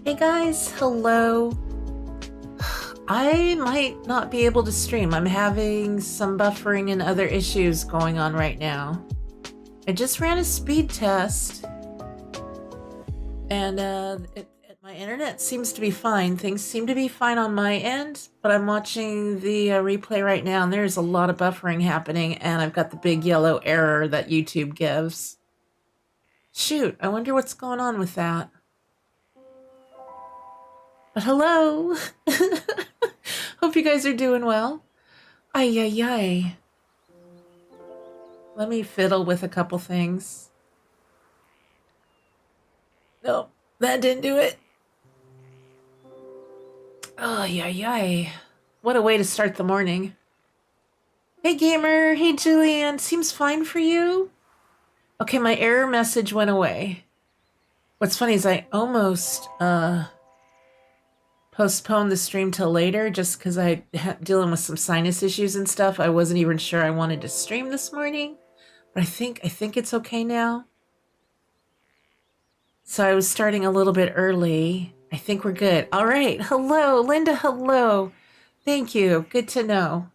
Hey guys, hello. I might not be able to stream. I'm having some buffering and other issues going on right now. I just ran a speed test and my internet seems to be fine. Things seem to be fine on my end, but I'm watching the replay right now and there's a lot of buffering happening and I've got the big yellow error that YouTube gives. Shoot, I wonder what's going on with that. But hello! Hope you guys are doing well. Ay, ay, ay. Let me fiddle with a couple things. Nope, that didn't do it. Ay, ay, ay. What a way to start the morning. Hey, gamer. Hey, Julianne. Seems fine for you? Okay, my error message went away. What's funny is I almost, postpone the stream till later just because I had dealing with some sinus issues and stuff. I wasn't even sure I wanted to stream this morning, but I think it's okay now. So I was starting a little bit early. I think we're good. All right. Hello, Linda. Hello. Thank you. Good to know.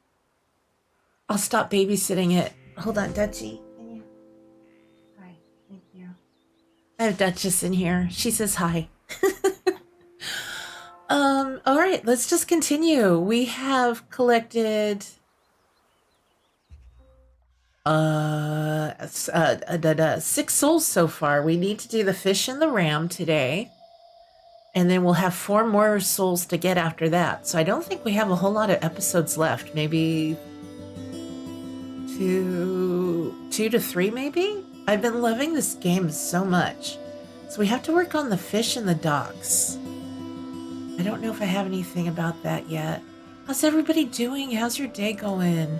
I'll stop babysitting it. Hold on, Dutchie. Hi. Thank you. I have Duchess in here. She says hi. All right, let's just continue. We have collected 6 souls so far. We need to do the fish and the ram today. And then we'll have 4 more souls to get after that. So I don't think we have a whole lot of episodes left. Maybe 2 to 3 maybe? I've been loving this game so much. So we have to work on the fish and the docks. I don't know if I have anything about that yet. How's everybody doing? How's your day going?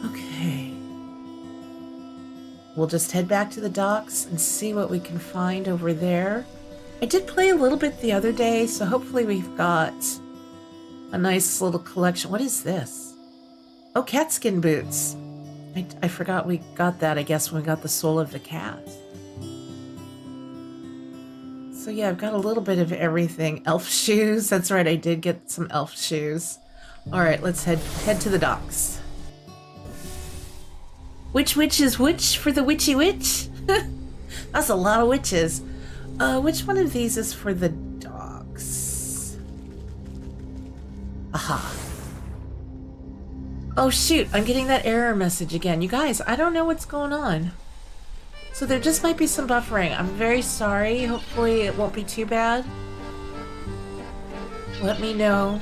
Okay. We'll just head back to the docks and see what we can find over there. I did play a little bit the other day, so hopefully we've got a nice little collection. What is this? Oh, catskin boots. I forgot we got that, I guess, when we got the soul of the cat. So yeah, I've got a little bit of everything. Elf shoes. That's right, I did get some elf shoes. All right, let's head to the docks. Which witch is which for the witchy witch? That's a lot of witches. Which one of these is for the docks? Aha. Oh shoot, I'm getting that error message again. You guys, I don't know what's going on. So there just might be some buffering. I'm very sorry. Hopefully it won't be too bad. Let me know.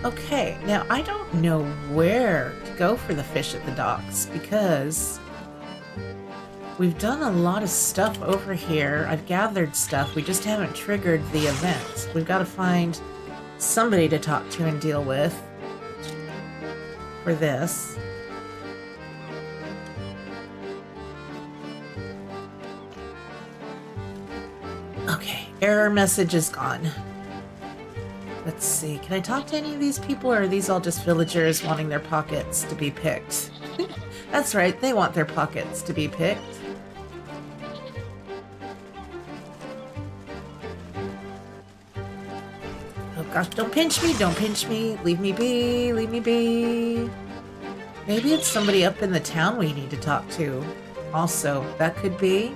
Okay, now I don't know where to go for the fish at the docks because we've done a lot of stuff over here. I've gathered stuff. We just haven't triggered the event. We've got to find somebody to talk to and deal with for this. Okay, error message is gone. Let's see, can I talk to any of these people, or are these all just villagers wanting their pockets to be picked? That's right, they want their pockets to be picked. Oh gosh, don't pinch me, leave me be, leave me be. Maybe it's somebody up in the town we need to talk to. Also, that could be.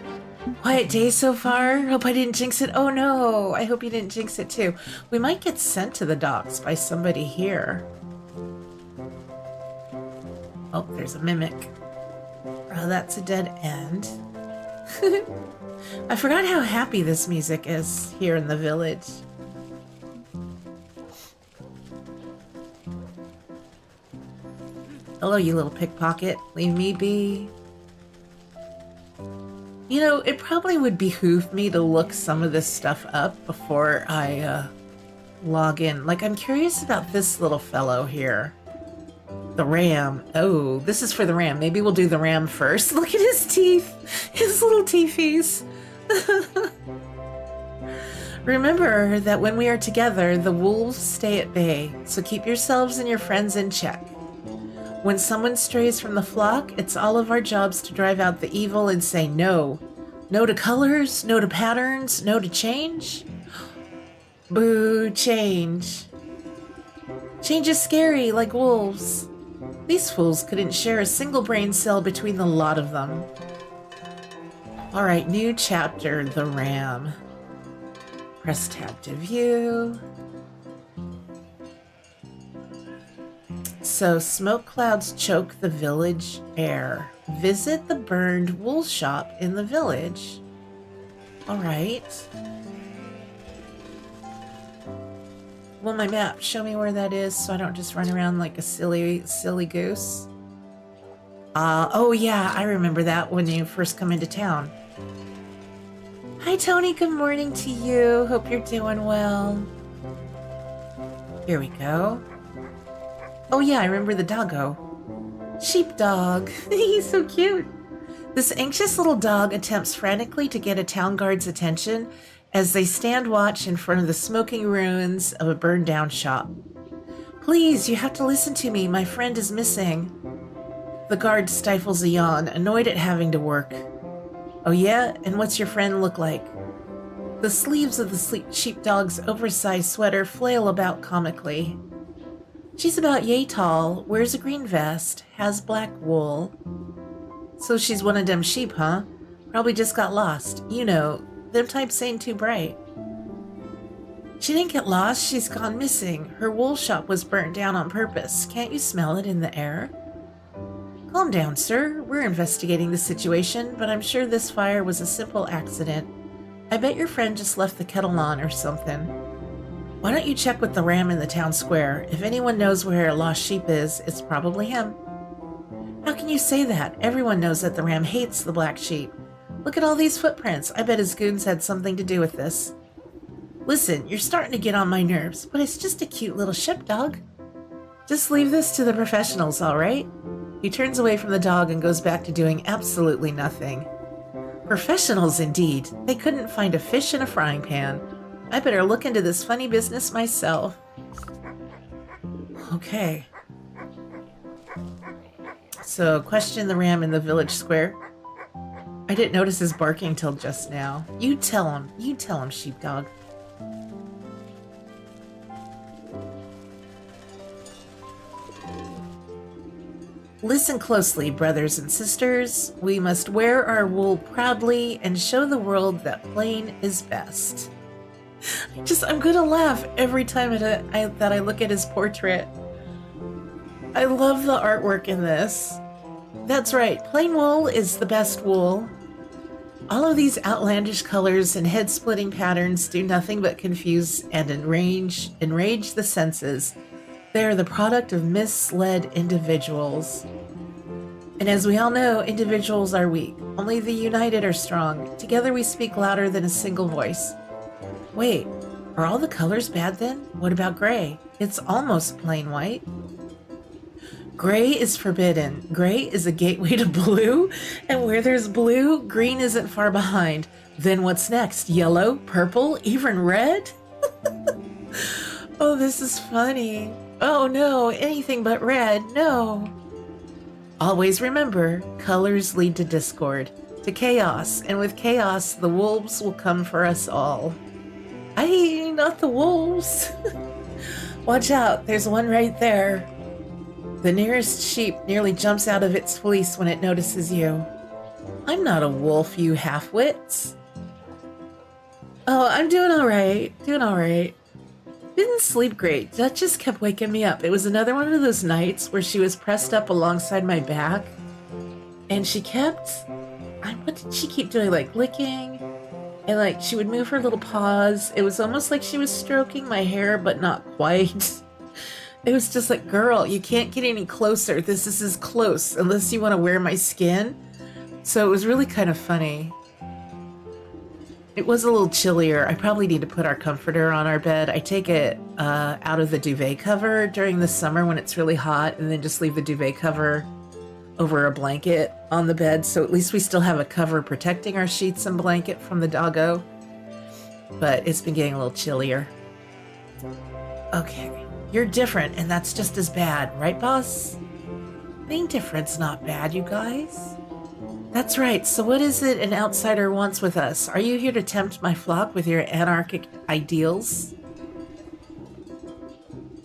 Quiet day so far. Hope I didn't jinx it. Oh no, I hope you didn't jinx it too. We might get sent to the docks by somebody here. Oh, there's a mimic. Oh, that's a dead end. I forgot how happy this music is here in the village. Hello, you little pickpocket. Leave me be. You know, it probably would behoove me to look some of this stuff up before I log in. Like, I'm curious about this little fellow here. The ram. Oh, this is for the ram. Maybe we'll do the ram first. Look at his teeth. His little teethies. Remember that when we are together, the wolves stay at bay. So keep yourselves and your friends in check. When someone strays from the flock, it's all of our jobs to drive out the evil and say no. No to colors, no to patterns, no to change. Boo, change. Change is scary, like wolves. These fools couldn't share a single brain cell between the lot of them. Alright, new chapter, the ram. Press tab to view. So, smoke clouds choke the village air. Visit the burned wool shop in the village. Alright. Well, my map, show me where that is so I don't just run around like a silly goose. Oh yeah, I remember that when you first come into town. Hi Tony, good morning to you. Hope you're doing well. Here we go. Oh yeah, I remember the doggo. Sheepdog. He's so cute. This anxious little dog attempts frantically to get a town guard's attention as they stand watch in front of the smoking ruins of a burned down shop. Please, you have to listen to me. My friend is missing. The guard stifles a yawn, annoyed at having to work. Oh yeah? And what's your friend look like? The sleeves of the sheepdog's oversized sweater flail about comically. She's about yay tall, wears a green vest, has black wool. So she's one of them sheep, huh? Probably just got lost. You know, them types ain't too bright. She didn't get lost, she's gone missing. Her wool shop was burnt down on purpose. Can't you smell it in the air? Calm down, sir. We're investigating the situation, but I'm sure this fire was a simple accident. I bet your friend just left the kettle on or something. Why don't you check with the ram in the town square? If anyone knows where a lost sheep is, it's probably him. How can you say that? Everyone knows that the ram hates the black sheep. Look at all these footprints. I bet his goons had something to do with this. Listen, you're starting to get on my nerves, but it's just a cute little sheepdog. Just leave this to the professionals, all right? He turns away from the dog and goes back to doing absolutely nothing. Professionals, indeed. They couldn't find a fish in a frying pan. I better look into this funny business myself. Okay. So, question the ram in the village square. I didn't notice his barking till just now. You tell him, sheepdog. Listen closely, brothers and sisters. We must wear our wool proudly and show the world that plain is best. I'm gonna laugh every time that I look at his portrait. I love the artwork in this. That's right, plain wool is the best wool. All of these outlandish colors and head-splitting patterns do nothing but confuse and enrage the senses. They are the product of misled individuals. And as we all know, individuals are weak. Only the united are strong. Together we speak louder than a single voice. Wait, are all the colors bad then? What about gray? It's almost plain white. Gray is forbidden. Gray is a gateway to blue, and where there's blue, green isn't far behind. Then what's next? Yellow, purple, even red? Oh, this is funny. Oh no, anything but red, no. Always remember, colors lead to discord, to chaos, and with chaos, the wolves will come for us all. Aye, not the wolves. Watch out, there's one right there. The nearest sheep nearly jumps out of its fleece when it notices you. I'm not a wolf, you half-wits. Oh, I'm doing all right. Didn't sleep great. Duchess kept waking me up. It was another one of those nights where she was pressed up alongside my back. And she kept... what did she keep doing? Like licking? And like she would move her little paws. It was almost like she was stroking my hair, but not quite. It was just like, girl, you can't get any closer. This is as close unless you want to wear my skin. So it was really kind of funny. It was a little chillier. I probably need to put our comforter on our bed. I take it out of the duvet cover during the summer when it's really hot, and then just leave the duvet cover over a blanket on the bed. So at least we still have a cover protecting our sheets and blanket from the doggo. But it's been getting a little chillier. Okay. You're different, and that's just as bad, right, boss? Main-difference not bad, you guys. That's right, so what is it an outsider wants with us? Are you here to tempt my flock with your anarchic ideals?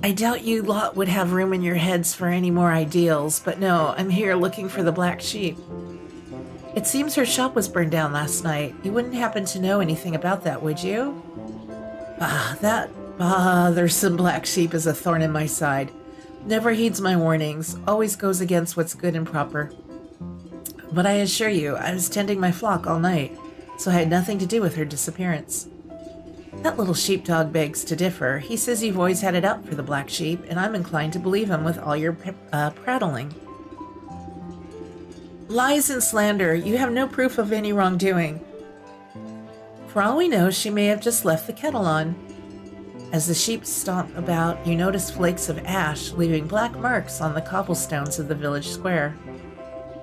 I doubt you lot would have room in your heads for any more ideals, but no, I'm here looking for the black sheep. It seems her shop was burned down last night. You wouldn't happen to know anything about that, would you? That bothersome black sheep is a thorn in my side. Never heeds my warnings, always goes against what's good and proper. But I assure you, I was tending my flock all night, so I had nothing to do with her disappearance. That little sheepdog begs to differ. He says you've always had it out for the black sheep, and I'm inclined to believe him with all your prattling. Lies and slander. You have no proof of any wrongdoing. For all we know, she may have just left the kettle on. As the sheep stomp about, you notice flakes of ash leaving black marks on the cobblestones of the village square.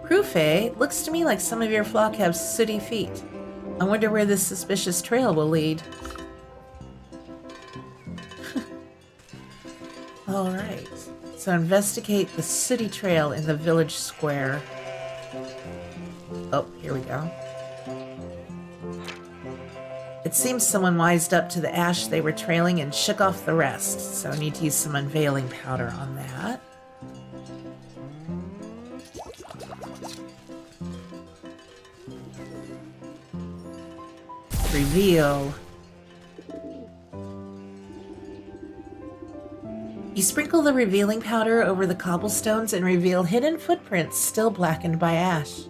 Proof, eh? Looks to me like some of your flock have sooty feet. I wonder where this suspicious trail will lead. Alright, so investigate the sooty trail in the village square. Oh, here we go. It seems someone wised up to the ash they were trailing and shook off the rest, so I need to use some unveiling powder on that. Reveal. You sprinkle the revealing powder over the cobblestones and reveal hidden footprints still blackened by ash.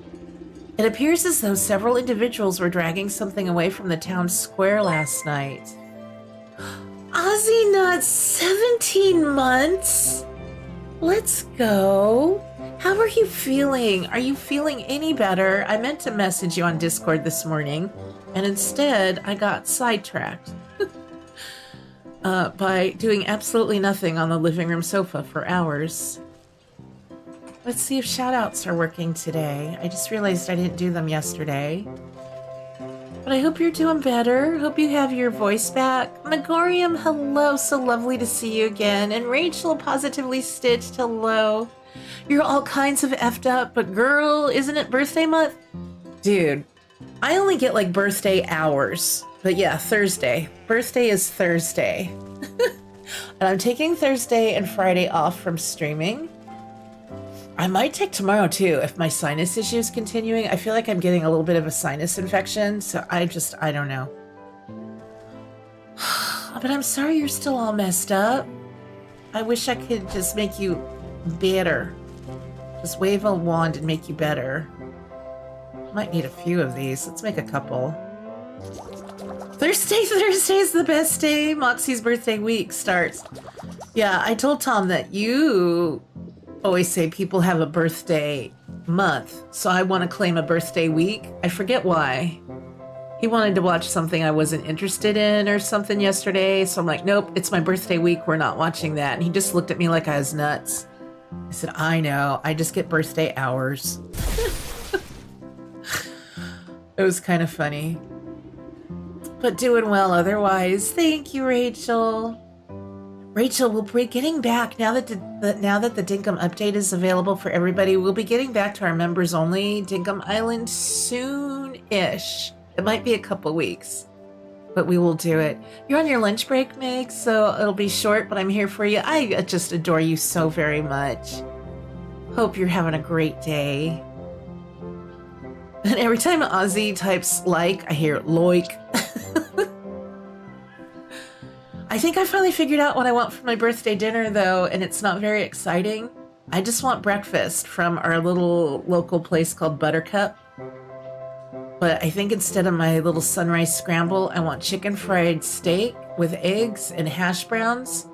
It appears as though several individuals were dragging something away from the town square last night. Ozzy Nuts, 17 months? Let's go. How are you feeling? Are you feeling any better? I meant to message you on Discord this morning, and instead I got sidetracked. By doing absolutely nothing on the living room sofa for hours. Let's see if shoutouts are working today. I just realized I didn't do them yesterday. But I hope you're doing better. Hope you have your voice back. Megorium, hello. So lovely to see you again. And Rachel, positively stitched, hello. You're all kinds of effed up, but girl, isn't it birthday month? Dude, I only get like birthday hours. But yeah, Thursday. Birthday is Thursday. And I'm taking Thursday and Friday off from streaming. I might take tomorrow too if my sinus issue is continuing. I feel like I'm getting a little bit of a sinus infection, so I don't know. But I'm sorry you're still all messed up. I wish I could just make you better. Just wave a wand and make you better. Might need a few of these. Let's make a couple. Thursday is the best day. Moxie's birthday week starts. Yeah, I told Tom that you always say people have a birthday month, so I want to claim a birthday week. I forget why. He wanted to watch something I wasn't interested in or something yesterday, so I'm like, nope, it's my birthday week. We're not watching that. And he just looked at me like I was nuts. I said, I know. I just get birthday hours. It was kind of funny. But doing well otherwise. Thank you, Rachel. Rachel, we'll be getting back now that the Dinkum update is available for everybody. We'll be getting back to our members only Dinkum Island soon-ish. It might be a couple weeks, but we will do it. You're on your lunch break, Meg, so it'll be short, but I'm here for you. I just adore you so very much. Hope you're having a great day. And every time Ozzy types like, I hear loik. I think I finally figured out what I want for my birthday dinner, though, and it's not very exciting. I just want breakfast from our little local place called Buttercup. But I think instead of my little sunrise scramble, I want chicken fried steak with eggs and hash browns.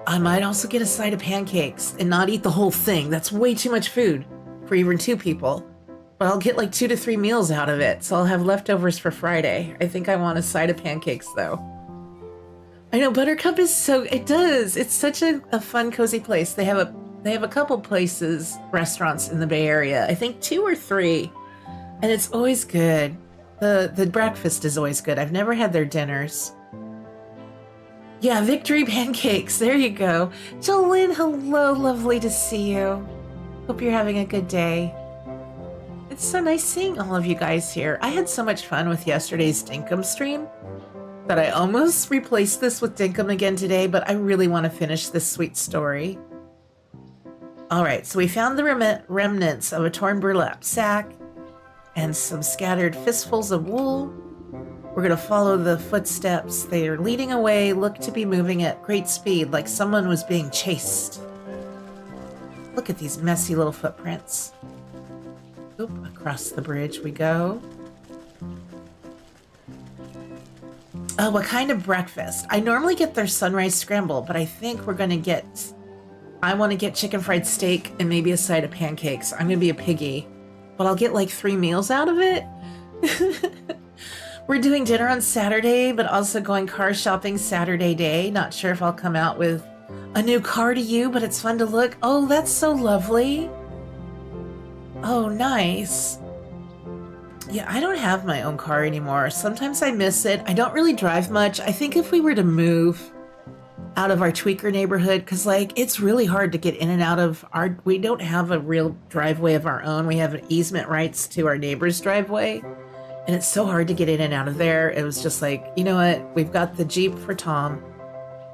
I might also get a side of pancakes and not eat the whole thing. That's way too much food for even 2 people. But I'll get like 2 to 3 meals out of it, so I'll have leftovers for Friday. I think I want a side of pancakes, though. I know Buttercup is it's such a fun, cozy place. They have a couple places, restaurants in the Bay Area. I think 2 or 3, and it's always good. The breakfast is always good. I've never had their dinners. Yeah, Victory Pancakes. There you go. Jolene, hello. Lovely to see you. Hope you're having a good day. It's so nice seeing all of you guys here. I had so much fun with yesterday's Dinkum stream that I almost replaced this with Dinkum again today, but I really want to finish this sweet story. All right, so we found the remnants of a torn burlap sack and some scattered fistfuls of wool. We're going to follow the footsteps. They are leading away, look to be moving at great speed, like someone was being chased. Look at these messy little footprints. Oop, across the bridge we go. Oh, what kind of breakfast? I normally get their sunrise scramble, but I think we're going to get... I want to get chicken fried steak and maybe a side of pancakes. I'm going to be a piggy, but I'll get like 3 meals out of it. We're doing dinner on Saturday, but also going car shopping Saturday day. Not sure if I'll come out with a new car to you, but it's fun to look. Oh, that's so lovely. Oh, nice. Yeah, I don't have my own car anymore. Sometimes I miss it. I don't really drive much. I think if we were to move out of our tweaker neighborhood, because like it's really hard to get in and out of our... We don't have a real driveway of our own. We have an easement rights to our neighbor's driveway. And it's so hard to get in and out of there. It was just like, you know what? We've got the Jeep for Tom.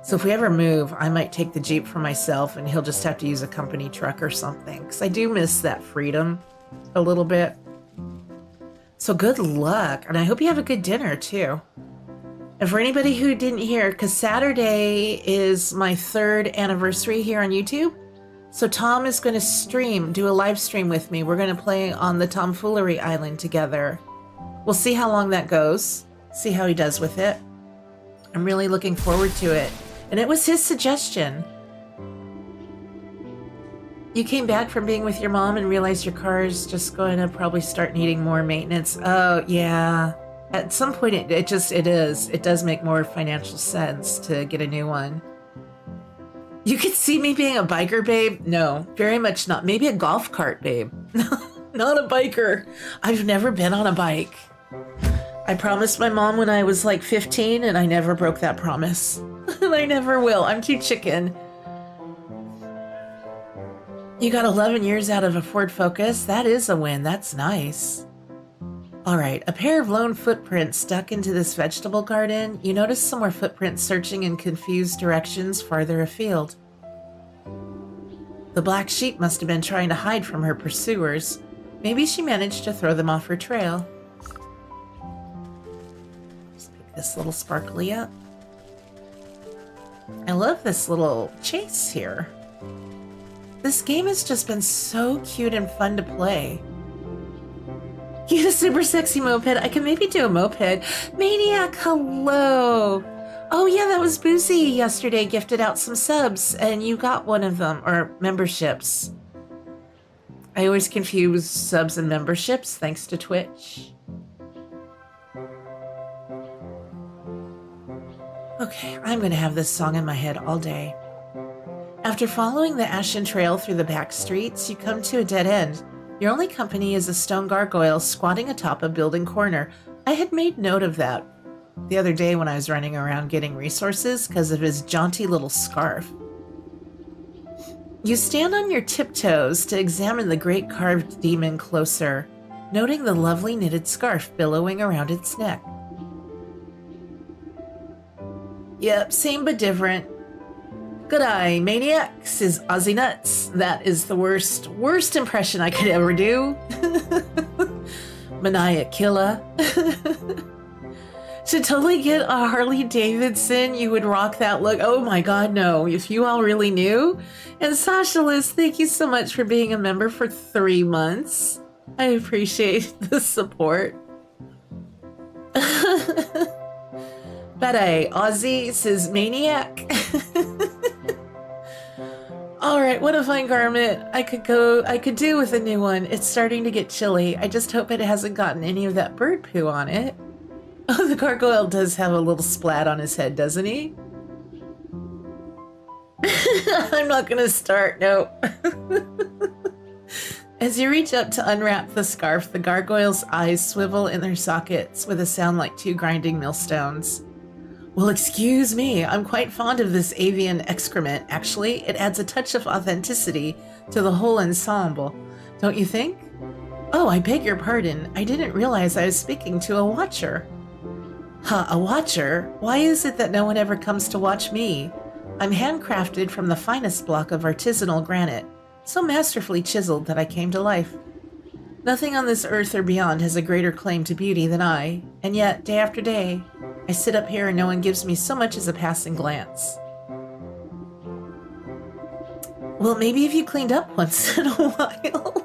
So if we ever move, I might take the Jeep for myself and he'll just have to use a company truck or something. Because I do miss that freedom a little bit. So good luck. And I hope you have a good dinner too. And for anybody who didn't hear, because Saturday is my 3rd anniversary here on YouTube. So Tom is going to do a live stream with me. We're going to play on the Tomfoolery Island together. We'll see how long that goes, see how he does with it. I'm really looking forward to it. And it was his suggestion. You came back from being with your mom and realized your car is just going to probably start needing more maintenance. Oh, yeah. At some point, it is. It does make more financial sense to get a new one. You could see me being a biker, babe? No, very much not. Maybe a golf cart, babe. Not a biker. I've never been on a bike. I promised my mom when I was like 15 and I never broke that promise. And I never will. I'm too chicken. You got 11 years out of a Ford Focus. That is a win. That's nice. All right, a pair of lone footprints stuck into this vegetable garden. You notice some more footprints searching in confused directions farther afield. The black sheep must have been trying to hide from her pursuers. Maybe she managed to throw them off her trail. Just pick this little sparkly up. I love this little chase here. This game has just been so cute and fun to play. Get a super sexy moped. I can maybe do a moped. Maniac, hello. Oh yeah, that was Boozy yesterday gifted out some subs and you got one of them, or memberships. I always confuse subs and memberships thanks to Twitch. Okay, I'm gonna have this song in my head all day. After following the Ashen Trail through the back streets, you come to a dead end. Your only company is a stone gargoyle squatting atop a building corner. I had made note of that the other day when I was running around getting resources because of his jaunty little scarf. You stand on your tiptoes to examine the great carved demon closer, noting the lovely knitted scarf billowing around its neck. Yep, same but different. G'day, maniacs, is Aussie Nuts. That is the worst impression I could ever do. Maniac killer. To totally get a Harley Davidson, you would rock that look. Oh my god, no. If you all really knew. And Sasha Liz, thank you so much for being a member for 3 months. I appreciate the support. G'day, Aussie, says Maniac. Alright, what a fine garment. I could do with a new one. It's starting to get chilly. I just hope it hasn't gotten any of that bird poo on it. Oh, the gargoyle does have a little splat on his head, doesn't he? I'm not gonna start, no. As you reach up to unwrap the scarf, the gargoyle's eyes swivel in their sockets with a sound like 2 grinding millstones. Well, excuse me, I'm quite fond of this avian excrement, actually. It adds a touch of authenticity to the whole ensemble, don't you think? Oh, I beg your pardon. I didn't realize I was speaking to a watcher. Huh, a watcher? Why is it that no one ever comes to watch me? I'm handcrafted from the finest block of artisanal granite, so masterfully chiseled that I came to life. Nothing on this earth or beyond has a greater claim to beauty than I, and yet, day after day, I sit up here and no one gives me so much as a passing glance. Well, maybe if you cleaned up once in a while.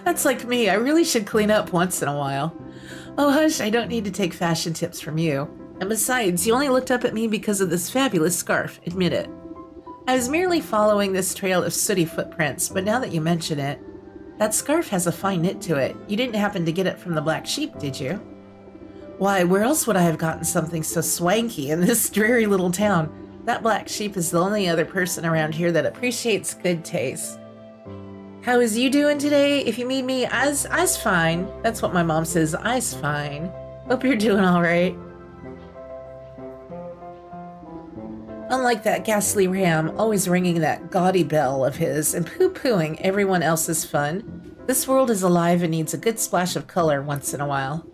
That's like me. I really should clean up once in a while. Oh, hush, I don't need to take fashion tips from you. And besides, you only looked up at me because of this fabulous scarf, admit it. I was merely following this trail of sooty footprints, but now that you mention it, that scarf has a fine knit to it. You didn't happen to get it from the Black Sheep, did you? Why, where else would I have gotten something so swanky in this dreary little town? That Black Sheep is the only other person around here that appreciates good taste. How is you doing today? If you need me, I's fine. That's what my mom says, I's fine. Hope you're doing all right. Unlike that ghastly ram, always ringing that gaudy bell of his and poo-pooing everyone else's fun, this world is alive and needs a good splash of color once in a while.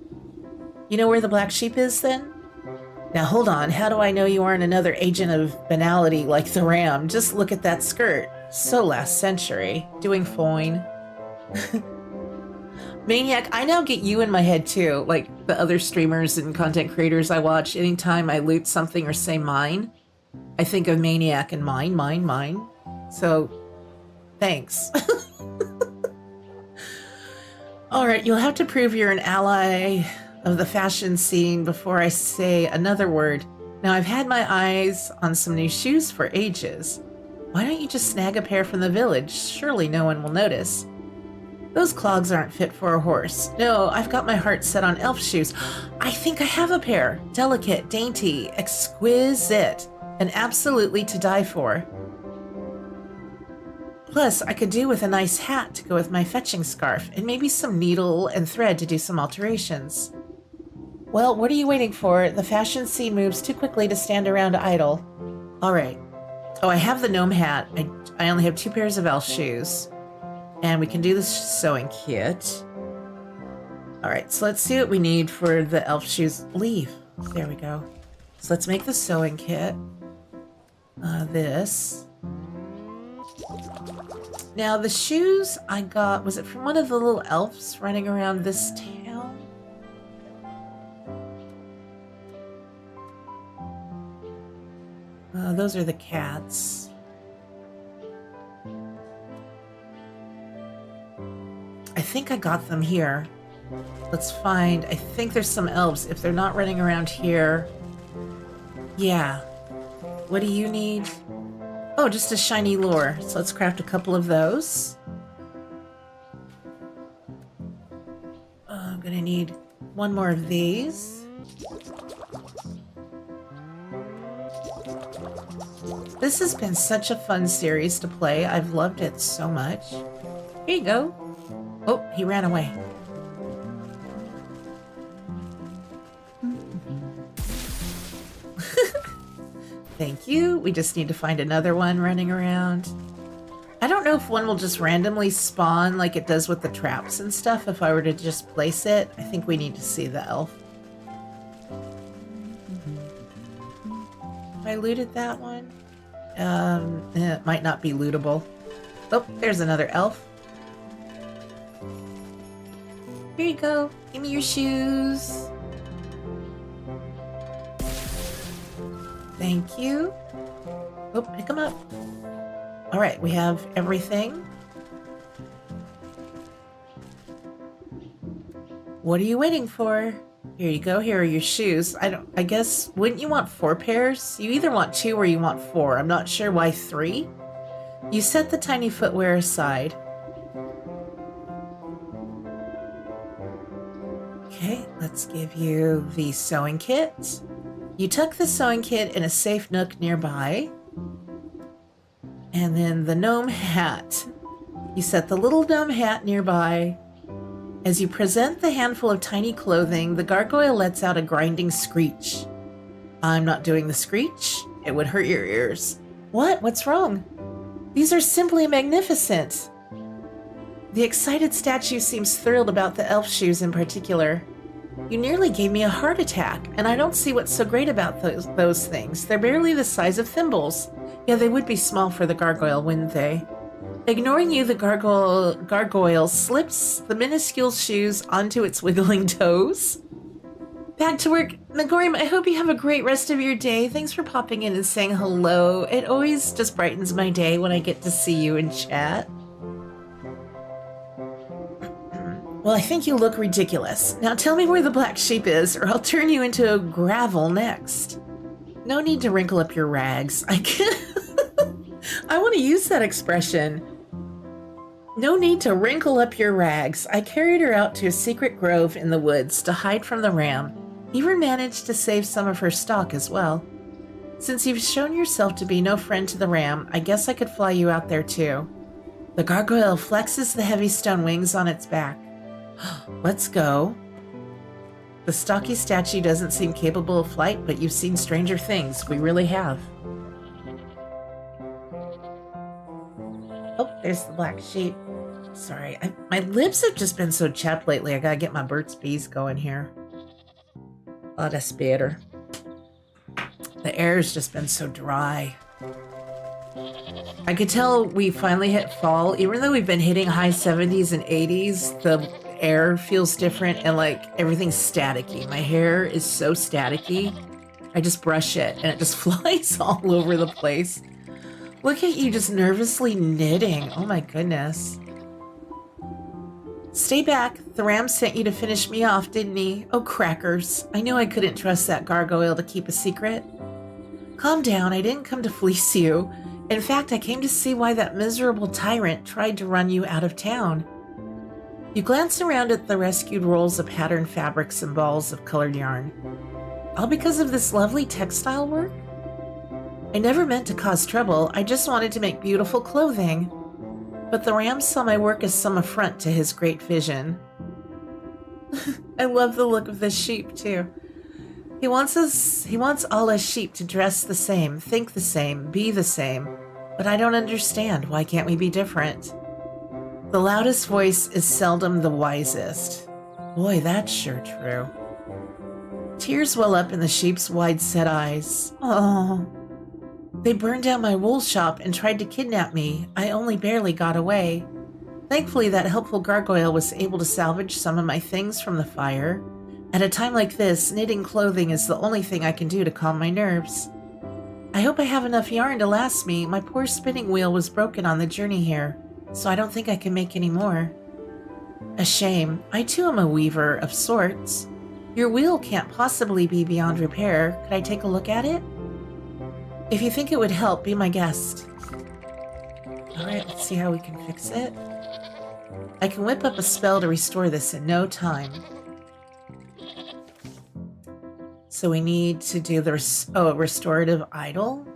You know where the Black Sheep is, then? Now hold on, how do I know you aren't another agent of banality like the ram? Just look at that skirt. So last century. Doing fine. Maniac, I now get you in my head too, like the other streamers and content creators I watch. Anytime I loot something or say mine, I think of Maniac and mine. So, thanks. Alright, you'll have to prove you're an ally of the fashion scene before I say another word. Now, I've had my eyes on some new shoes for ages. Why don't you just snag a pair from the village? Surely no one will notice. Those clogs aren't fit for a horse. No, I've got my heart set on elf shoes. I think I have a pair. Delicate, dainty, exquisite, and absolutely to die for. Plus, I could do with a nice hat to go with my fetching scarf, and maybe some needle and thread to do some alterations. Well, what are you waiting for? The fashion scene moves too quickly to stand around idle. All right. Oh, I have the gnome hat. I only have 2 pairs of elf shoes. And we can do the sewing kit. All right, so let's see what we need for the elf shoes. Leaf. There we go. So let's make the sewing kit. This. Now, the shoes I got, was it from one of the little elves running around this town? Those are the cats. I think I got them here. Let's find, I think there's some elves. If they're not running around here. Yeah. What do you need? Oh, just a shiny lure. So let's craft a couple of those. I'm gonna need one more of these. This has been such a fun series to play. I've loved it so much. Here you go. Oh, he ran away. Thank you. We just need to find another one running around. I don't know if one will just randomly spawn like it does with the traps and stuff if I were to just place it. I think we need to see the elf. I looted that one. It might not be lootable. Oh, there's another elf. Here you go. Give me your shoes. Thank you. Oh, pick them up. All right, we have everything. What are you waiting for? Here you go. Here are your shoes. I guess, wouldn't you want 4 pairs? You either want 2 or you want 4. I'm not sure why 3. You set the tiny footwear aside. Okay, let's give you the sewing kit. You tuck the sewing kit in a safe nook nearby. And then the gnome hat. You set the little gnome hat nearby. As you present the handful of tiny clothing, the gargoyle lets out a grinding screech. I'm not doing the screech. It would hurt your ears. What? What's wrong? These are simply magnificent. The excited statue seems thrilled about the elf shoes in particular. You nearly gave me a heart attack, and I don't see what's so great about those things. They're barely the size of thimbles. Yeah, they would be small for the gargoyle, wouldn't they? Ignoring you, the gargoyle slips the minuscule shoes onto its wiggling toes. Back to work. Nagorium, I hope you have a great rest of your day. Thanks for popping in and saying hello. It always just brightens my day when I get to see you and chat. Well, I think you look ridiculous. Now tell me where the black sheep is, or I'll turn you into a gravel next. No need to wrinkle up your rags. I want to use that expression. No need to wrinkle up your rags. I carried her out to a secret grove in the woods to hide from the ram. Even managed to save some of her stock as well. Since you've shown yourself to be no friend to the ram, I guess I could fly you out there too. The gargoyle flexes the heavy stone wings on its back. Let's go. The stocky statue doesn't seem capable of flight, but you've seen stranger things. We really have. Oh, there's the black sheep. Sorry, my lips have just been so chapped lately. I gotta get my Burt's Bees going here. Oh, that's better. The air's just been so dry. I could tell we finally hit fall. Even though we've been hitting high 70s and 80s, the air feels different and like everything's staticky. My hair is so staticky. I just brush it and it just flies all over the place. Look at you just nervously knitting. Oh my goodness. Stay back. The ram sent you to finish me off, didn't he? Oh, crackers. I knew I couldn't trust that gargoyle to keep a secret. Calm down. I didn't come to fleece you. In fact, I came to see why that miserable tyrant tried to run you out of town. You glanced around at the rescued rolls of patterned fabrics and balls of colored yarn. All because of this lovely textile work? I never meant to cause trouble. I just wanted to make beautiful clothing. But the ram saw my work as some affront to his great vision. I love the look of this sheep, too. He wants all us sheep to dress the same, think the same, be the same. But I don't understand. Why can't we be different? The loudest voice is seldom the wisest. Boy, that's sure true. Tears well up in the sheep's wide-set eyes. Oh. They burned down my wool shop and tried to kidnap me. I only barely got away. Thankfully, that helpful gargoyle was able to salvage some of my things from the fire. At a time like this, knitting clothing is the only thing I can do to calm my nerves. I hope I have enough yarn to last me. My poor spinning wheel was broken on the journey here, so I don't think I can make any more. A shame. I too am a weaver of sorts. Your wheel can't possibly be beyond repair. Could I take a look at it? If you think it would help, be my guest. Alright, let's see how we can fix it. I can whip up a spell to restore this in no time. So we need to do the restorative idol.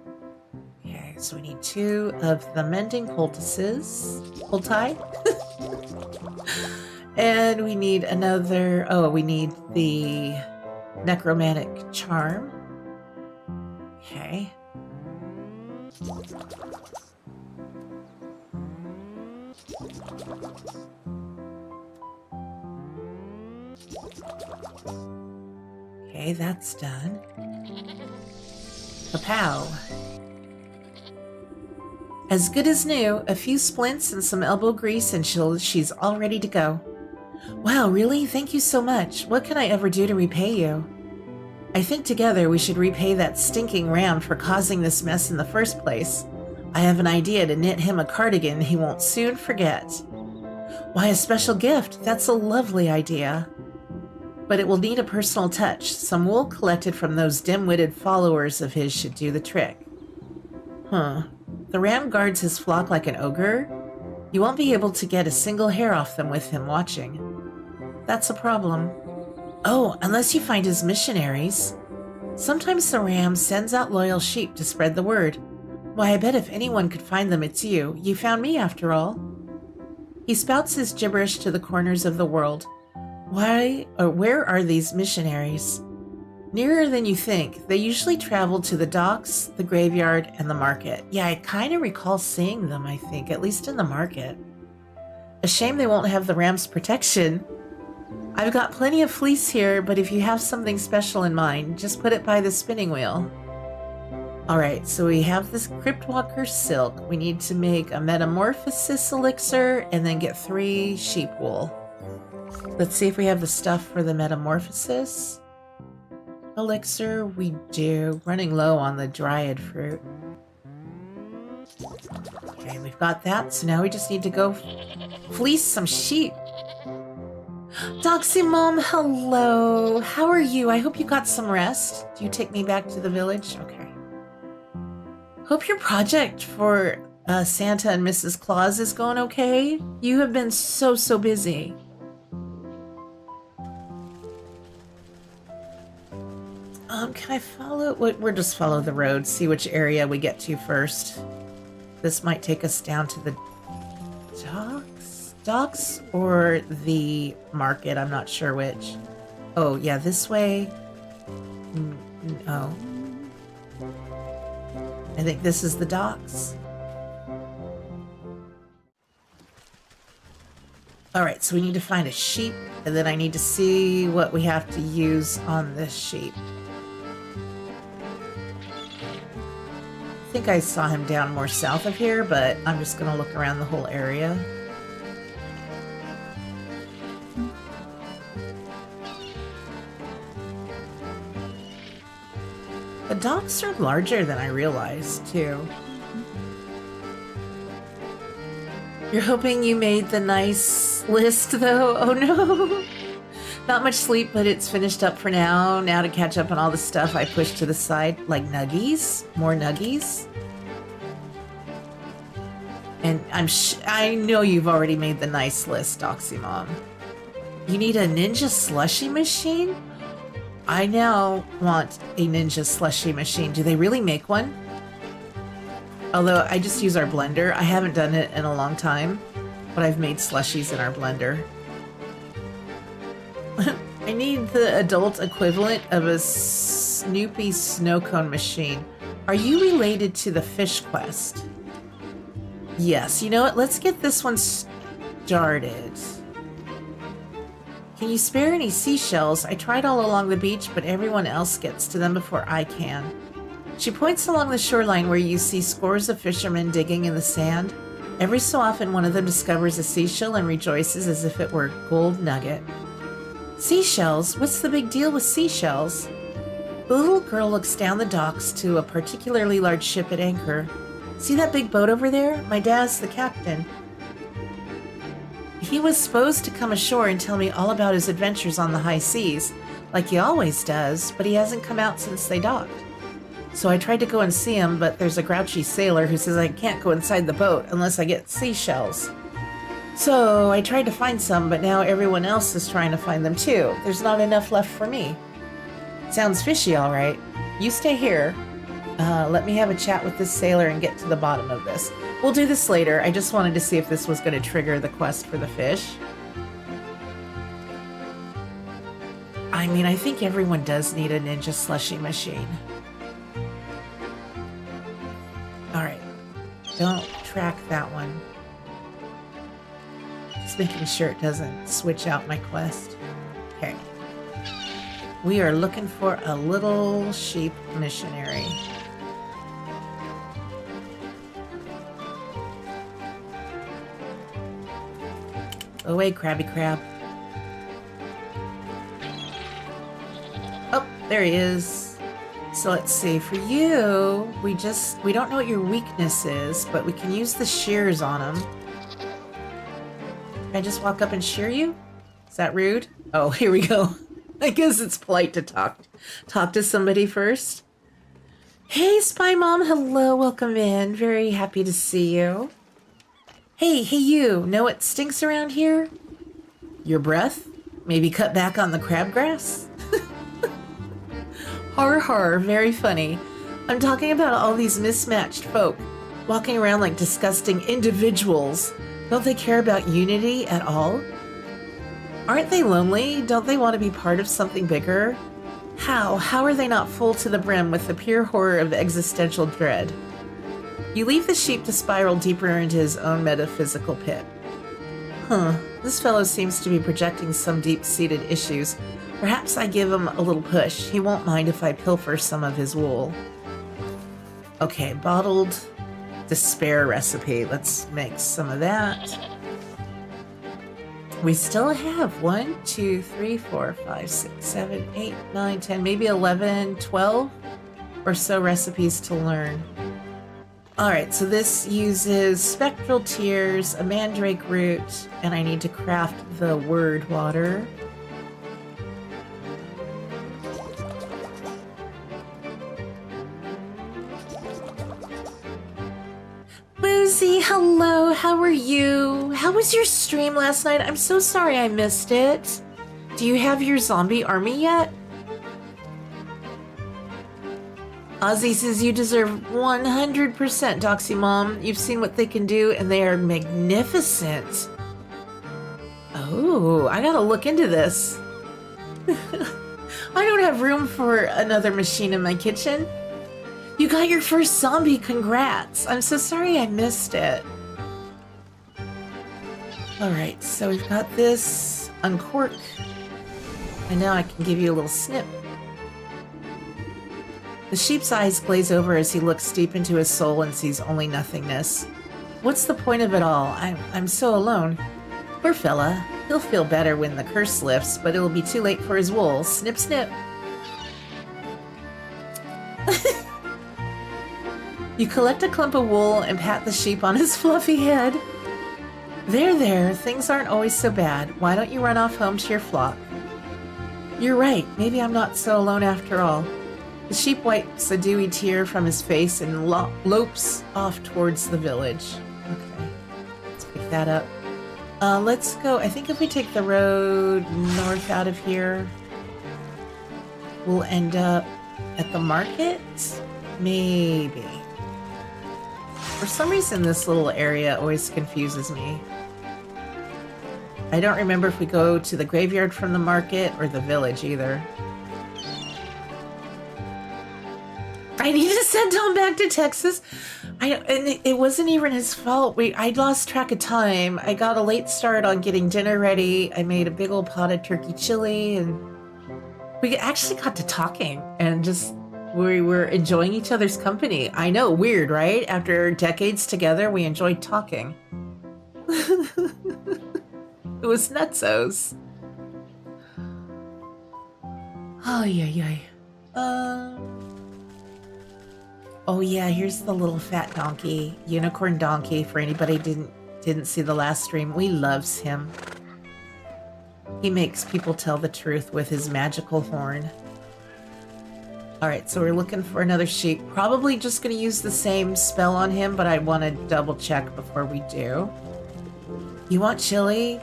Okay, so we need 2 of the mending poultices. And we need another, we need the necromantic charm. Okay. Okay, that's done. Kapow. As good as new, a few splints and some elbow grease and she's all ready to go. Wow, really? Thank you so much. What can I ever do to repay you? I think together we should repay that stinking ram for causing this mess in the first place. I have an idea to knit him a cardigan he won't soon forget. Why, a special gift? That's a lovely idea. But it will need a personal touch. Some wool collected from those dim-witted followers of his should do the trick. Huh. The ram guards his flock like an ogre? You won't be able to get a single hair off them with him watching. That's a problem. Oh, unless you find his missionaries. Sometimes the ram sends out loyal sheep to spread the word. Why, I bet if anyone could find them, it's you. You found me, after all. He spouts his gibberish to the corners of the world. Why, or where are these missionaries? Nearer than you think. They usually travel to the docks, the graveyard, and the market. Yeah, I kind of recall seeing them, I think, at least in the market. A shame they won't have the ram's protection. I've got plenty of fleece here, but if you have something special in mind, just put it by the spinning wheel. Alright, so we have this Cryptwalker silk. We need to make a metamorphosis elixir and then get 3 sheep wool. Let's see if we have the stuff for the metamorphosis elixir. We do. Running low on the dryad fruit. Okay, we've got that. So now we just need to go fleece some sheep. Doxy Mom, hello. How are you? I hope you got some rest. Do you take me back to the village? Okay. Hope your project for Santa and Mrs. Claus is going okay. You have been so busy. Can I follow? We'll just follow the road, see which area we get to first. This might take us down to the docks or the market. I'm not sure which. Oh, yeah, this way. No. I think this is the docks. All right, so we need to find a sheep, and then I need to see what we have to use on this sheep. I think I saw him down more south of here, but I'm just going to look around the whole area. The docks are larger than I realized, too. You're hoping you made the nice list, though? Oh, no. Not much sleep, but it's finished up for now. Now to catch up on all the stuff I pushed to the side, like nuggies. More nuggies. And I know you've already made the nice list, Doxy Mom. You need a ninja slushy machine? I now want a ninja slushy machine. Do they really make one? Although I just use our blender. I haven't done it in a long time, but I've made slushies in our blender. I need the adult equivalent of a Snoopy snow cone machine. Are you related to the fish quest? Yes. You know what? Let's get this one started. Can you spare any seashells? I tried all along the beach, but everyone else gets to them before I can. She points along the shoreline where you see scores of fishermen digging in the sand. Every so often, one of them discovers a seashell and rejoices as if it were a gold nugget. Seashells? What's the big deal with seashells? The little girl looks down the docks to a particularly large ship at anchor. See that big boat over there? My dad's the captain. He was supposed to come ashore and tell me all about his adventures on the high seas, like he always does, but he hasn't come out since they docked. So I tried to go and see him, but there's a grouchy sailor who says I can't go inside the boat unless I get seashells. So I tried to find some, but now everyone else is trying to find them too. There's not enough left for me. Sounds fishy, all right. You stay here. Let me have a chat with this sailor and get to the bottom of this. We'll do this later. I just wanted to see if this was going to trigger the quest for the fish. I mean, I think everyone does need a ninja slushy machine. Alright. Don't track that one. Just making sure it doesn't switch out my quest. Okay. We are looking for a little sheep missionary. Go away, Krabby Crab. Oh, there he is. So let's see. For you, we don't know what your weakness is, but we can use the shears on him. Can I just walk up and shear you? Is that rude? Oh, here we go. I guess it's polite to talk to somebody first. Hey, Spy Mom. Hello, welcome in. Very happy to see you. Hey you, know what stinks around here? Your breath? Maybe cut back on the crabgrass? Har har, very funny. I'm talking about all these mismatched folk, walking around like disgusting individuals. Don't they care about unity at all? Aren't they lonely? Don't they want to be part of something bigger? How are they not full to the brim with the pure horror of existential dread? You leave the sheep to spiral deeper into his own metaphysical pit. This fellow seems to be projecting some deep-seated issues. Perhaps I give him a little push. He won't mind if I pilfer some of his wool. Okay, bottled despair recipe. Let's make some of that. We still have 1, 2, 3, 4, 5, 6, 7, 8, 9, 10, maybe 11, 12 or so recipes to learn. Alright, so this uses spectral tears, a mandrake root, and I need to craft the word water. Boozy, hello, how are you? How was your stream last night? I'm so sorry I missed it. Do you have your zombie army yet? Ozzy says you deserve 100% Doxy Mom. You've seen what they can do and they are magnificent. Oh, I gotta look into this. I don't have room for another machine in my kitchen. You got your first zombie, congrats. I'm so sorry I missed it. Alright, so we've got this uncork. And now I can give you a little snip. The sheep's eyes glaze over as he looks deep into his soul and sees only nothingness. What's the point of it all? I'm so alone. Poor fella. He'll feel better when the curse lifts, but it'll be too late for his wool. Snip, snip. You collect a clump of wool and pat the sheep on his fluffy head. There, things aren't always so bad. Why don't you run off home to your flock? You're right, maybe I'm not so alone after all. The sheep wipes a dewy tear from his face and lopes off towards the village. Okay, let's pick that up. Let's go, I think if we take the road north out of here, we'll end up at the market? Maybe. For some reason, this little area always confuses me. I don't remember if we go to the graveyard from the market or the village either. I need to send Tom back to Texas. And it wasn't even his fault. I lost track of time. I got a late start on getting dinner ready. I made a big old pot of turkey chili, and we actually got to talking and just we were enjoying each other's company. I know, weird, right? After decades together, we enjoyed talking. It was nutsos. Oh, yeah. Oh yeah, here's the little fat donkey, unicorn donkey. For anybody didn't see the last stream, we loves him. He makes people tell the truth with his magical horn. All right, so we're looking for another sheep. Probably just going to use the same spell on him, but I want to double check before we do. You want chili?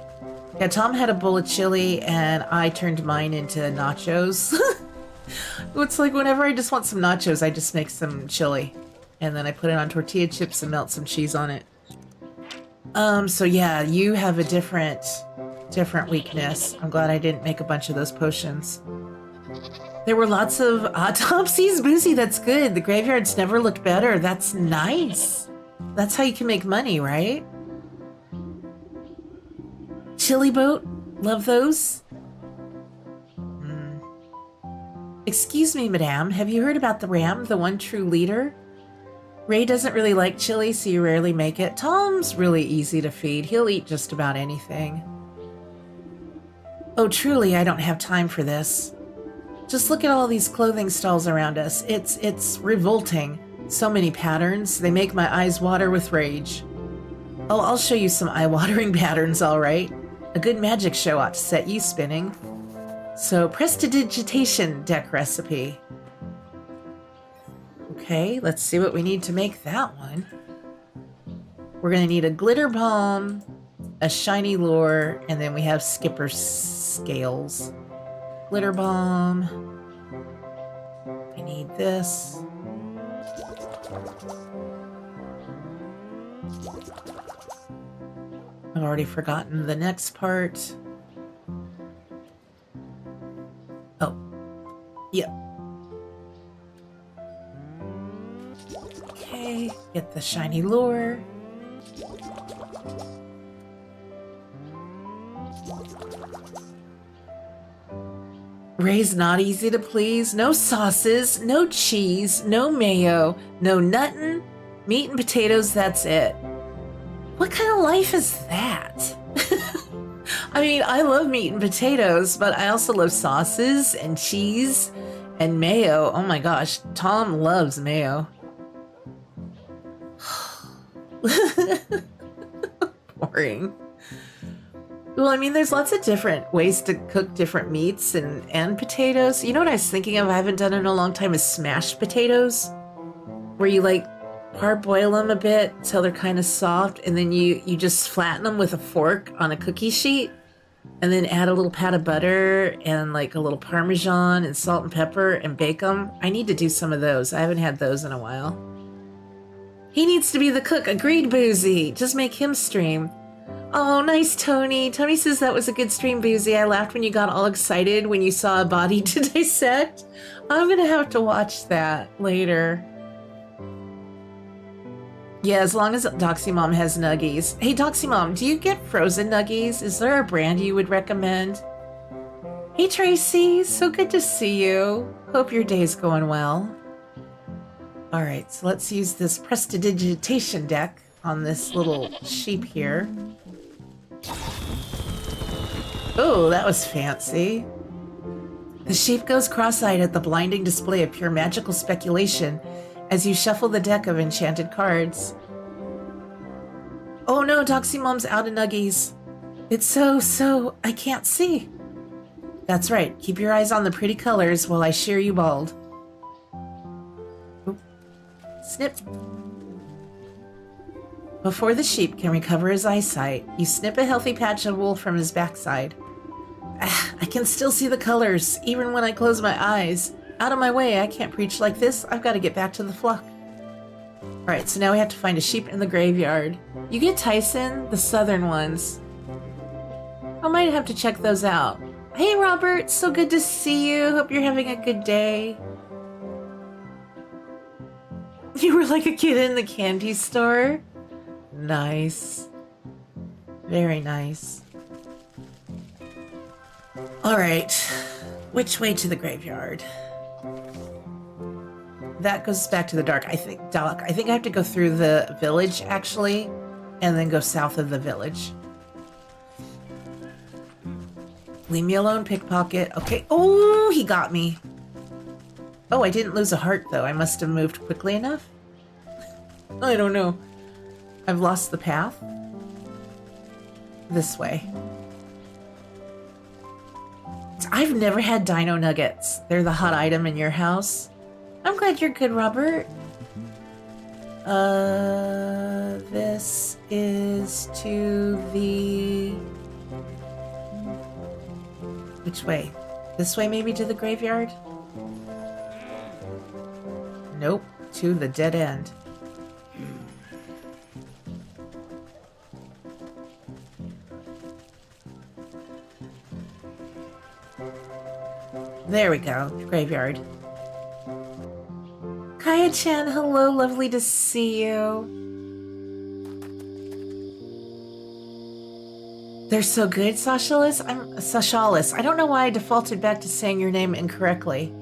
Yeah, Tom had a bowl of chili, and I turned mine into nachos. It's like whenever I just want some nachos, I just make some chili. And then I put it on tortilla chips and melt some cheese on it. So yeah, you have a different weakness. I'm glad I didn't make a bunch of those potions. There were lots of autopsies. Boozy, that's good. The graveyards never looked better. That's nice. That's how you can make money, right? Chili boat. Love those. Excuse me, madame. Have you heard about the ram, the one true leader? Ray doesn't really like chili, so you rarely make it. Tom's really easy to feed. He'll eat just about anything. Oh, truly, I don't have time for this. Just look at all these clothing stalls around us. It's revolting. So many patterns. They make my eyes water with rage. Oh, I'll show you some eye-watering patterns, all right. A good magic show ought to set you spinning. So, prestidigitation deck recipe. Okay, let's see what we need to make that one. We're going to need a glitter bomb, a shiny lure, and then we have skipper scales. Glitter bomb. I need this. I've already forgotten the next part. Oh. Yep. Okay, get the shiny lure. Ray's not easy to please. No sauces, no cheese, no mayo, no nuttin', meat and potatoes, that's it. What kind of life is that? I mean, I love meat and potatoes, but I also love sauces and cheese and mayo. Oh my gosh, Tom loves mayo. Boring. Well, I mean, there's lots of different ways to cook different meats and potatoes. You know what I was thinking of? I haven't done in a long time is smashed potatoes, where you like parboil them a bit till they're kind of soft, and then you just flatten them with a fork on a cookie sheet, and then add a little pat of butter and like a little Parmesan and salt and pepper and bake them. I need to do some of those. I haven't had those in a while. He needs to be the cook. Agreed, Boozy. Just make him stream. Oh, nice, Tony. Tony says that was a good stream, Boozy. I laughed when you got all excited when you saw a body to dissect. I'm going to have to watch that later. Yeah, as long as Doxy Mom has nuggies. Hey, Doxy Mom, do you get frozen nuggies? Is there a brand you would recommend? Hey, Tracy. So good to see you. Hope your day's going well. All right, so let's use this prestidigitation deck on this little sheep here. Oh, that was fancy. The sheep goes cross-eyed at the blinding display of pure magical speculation as you shuffle the deck of enchanted cards. Oh no, Doxy Mom's out of nuggies. It's so, I can't see. That's right, keep your eyes on the pretty colors while I shear you bald. Oop. Snip. Before the sheep can recover his eyesight, you snip a healthy patch of wool from his backside. I can still see the colors, even when I close my eyes. Out of my way, I can't preach like this. I've got to get back to the flock. Alright, so now we have to find a sheep in the graveyard. You get Tyson, the southern ones. I might have to check those out. Hey Robert, so good to see you. Hope you're having a good day. You were like a kid in the candy store? Nice. Very nice. Alright, which way to the graveyard? That goes back to the dark. I think I have to go through the village, actually, and then go south of the village. Leave me alone, pickpocket. Okay. Oh, he got me. Oh, I didn't lose a heart, though. I must have moved quickly enough. I don't know. I've lost the path. This way. I've never had dino nuggets. They're the hot item in your house. I'm glad you're good, Robert. This is to the... Which way? This way, maybe, to the graveyard? Nope, to the dead end. There we go, graveyard. Kaya-chan, hello, lovely to see you. They're so good, Sashalis. I'm Sashalis. I don't know why I defaulted back to saying your name incorrectly.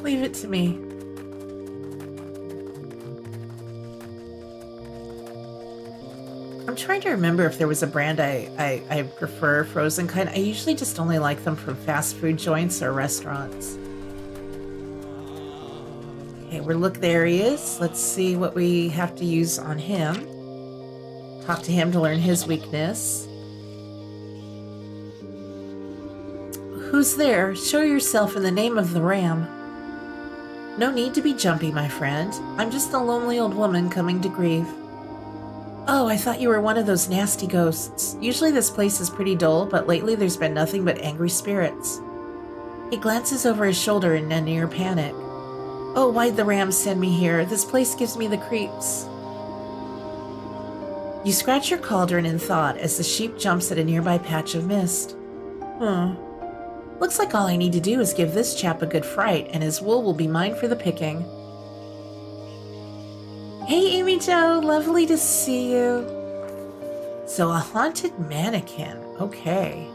Leave it to me. I'm trying to remember if there was a brand I prefer, frozen kind. I usually just only like them from fast food joints or restaurants. Okay, there he is. Let's see what we have to use on him. Talk to him to learn his weakness. Who's there? Show yourself in the name of the ram. No need to be jumpy, my friend. I'm just a lonely old woman coming to grieve. Oh, I thought you were one of those nasty ghosts. Usually this place is pretty dull, but lately there's been nothing but angry spirits. He glances over his shoulder in a near panic. Oh, why'd the ram send me here? This place gives me the creeps. You scratch your cauldron in thought as the sheep jumps at a nearby patch of mist. Looks like all I need to do is give this chap a good fright, and his wool will be mine for the picking. Hey, Amy Jo, lovely to see you. So a haunted mannequin, okay.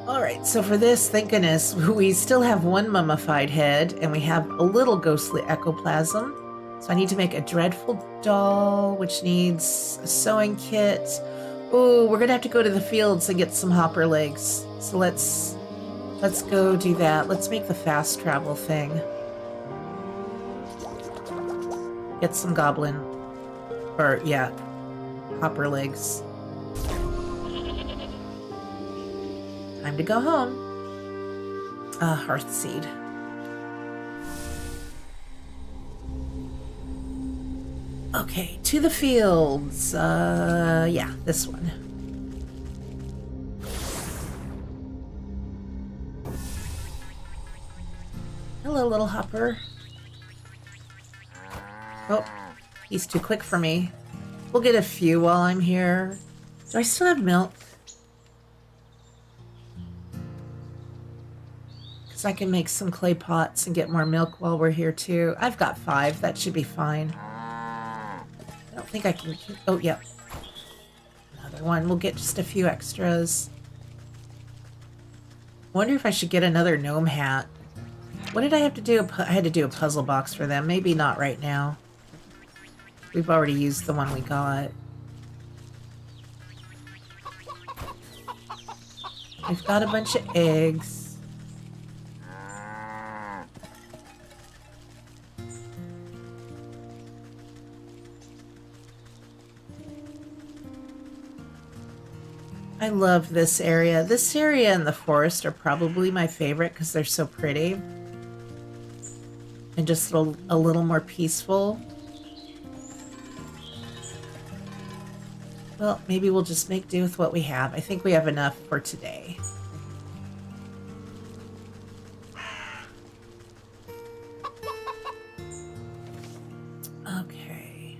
Alright, so for this, thank goodness, we still have one mummified head, and we have a little ghostly ectoplasm. So I need to make a dreadful doll, which needs a sewing kit. Oh, we're gonna have to go to the fields and get some hopper legs. So let's go do that. Let's make the fast travel thing. Get some goblin, or yeah, hopper legs. Time to go home. Hearthseed. Okay, to the fields. Yeah, this one. Hello, little hopper. Oh, he's too quick for me. We'll get a few while I'm here. Do I still have milk? Because I can make some clay pots and get more milk while we're here too. I've got 5. That should be fine. I don't think I can... Oh, yep. Another one. We'll get just a few extras. Wonder if I should get another gnome hat. What did I have to do? I had to do a puzzle box for them. Maybe not right now. We've already used the one we got. We've got a bunch of eggs. I love this area. This area and the forest are probably my favorite because they're so pretty. And just a little more peaceful. Well, maybe we'll just make do with what we have. I think we have enough for today. Okay.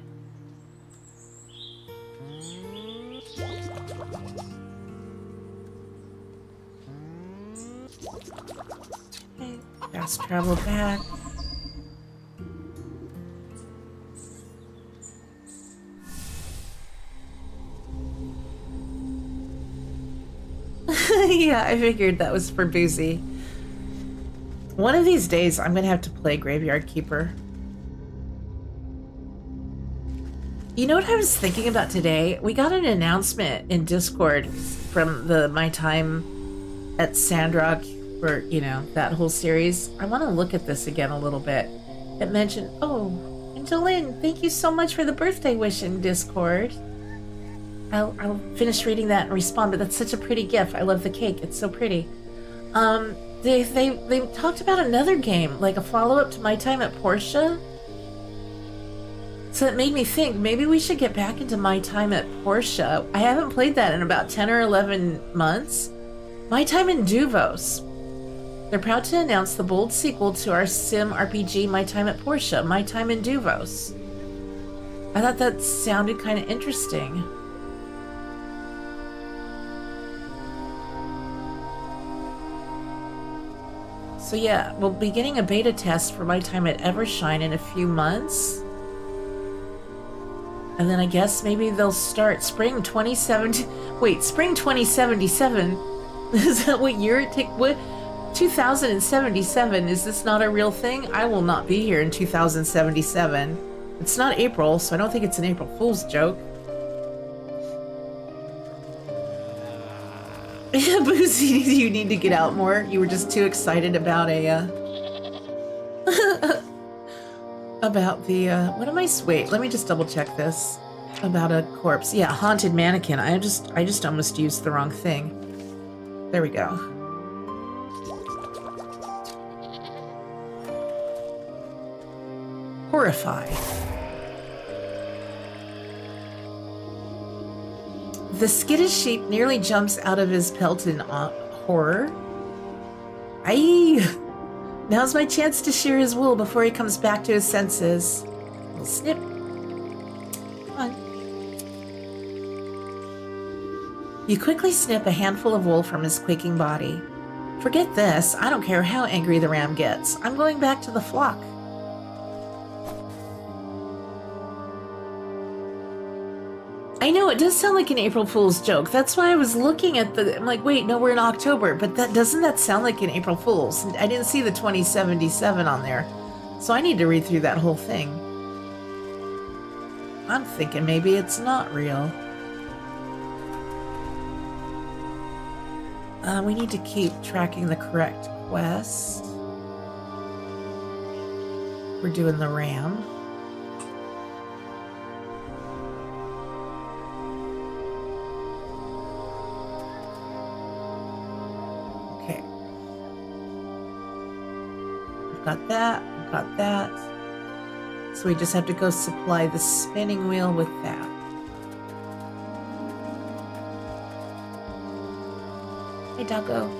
Okay, fast travel back. Yeah, I figured that was for Boozy. One of these days, I'm gonna have to play Graveyard Keeper. You know what I was thinking about today? We got an announcement in Discord from my time at Sandrock, for, you know, that whole series. I want to look at this again a little bit. It mentioned, oh, Angelin, thank you so much for the birthday wish in Discord. I'll finish reading that and respond, but that's such a pretty gif. I love the cake. It's so pretty. They talked about another game, like a follow-up to My Time at Portia. So it made me think, maybe we should get back into My Time at Portia. I haven't played that in about 10 or 11 months. My Time in Duvos. They're proud to announce the bold sequel to our sim RPG My Time at Portia, My Time in Duvos. I thought that sounded kind of interesting. So yeah, we'll be getting a beta test for My Time at Evershine in a few months. And then I guess maybe they'll start spring 2070. Wait, spring 2077? Is that what year it takes? What? 2077? Is this not a real thing? I will not be here in 2077. It's not April, so I don't think it's an April Fool's joke. Boozy, you need to get out more. You were just too excited about about the, what am I, wait, let me just double check this. About a corpse. Yeah, haunted mannequin. I just almost used the wrong thing. There we go. Horrify. The skittish sheep nearly jumps out of his pelt in horror. Aye! Now's my chance to shear his wool before he comes back to his senses. Little snip. Come on. You quickly snip a handful of wool from his quaking body. Forget this. I don't care how angry the ram gets. I'm going back to the flock. I know, it does sound like an April Fool's joke. That's why I was looking at I'm like, wait, no, we're in October. But doesn't that sound like an April Fool's? I didn't see the 2077 on there. So I need to read through that whole thing. I'm thinking maybe it's not real. We need to keep tracking the correct quest. We're doing the ram. Okay. We've got that, we've got that. So we just have to go supply the spinning wheel with that. Hey, doggo.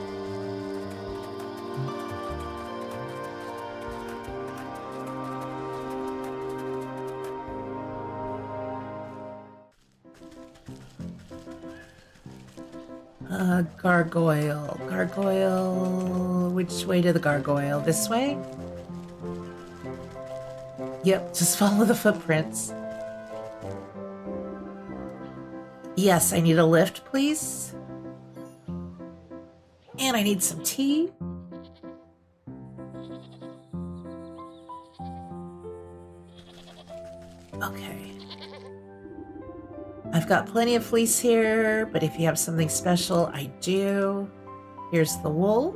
Gargoyle. Gargoyle. Which way to the gargoyle? This way? Yep, just follow the footprints. Yes, I need a lift, please. And I need some tea. Okay. I've got plenty of fleece here, but if you have something special, I do. Here's the wool.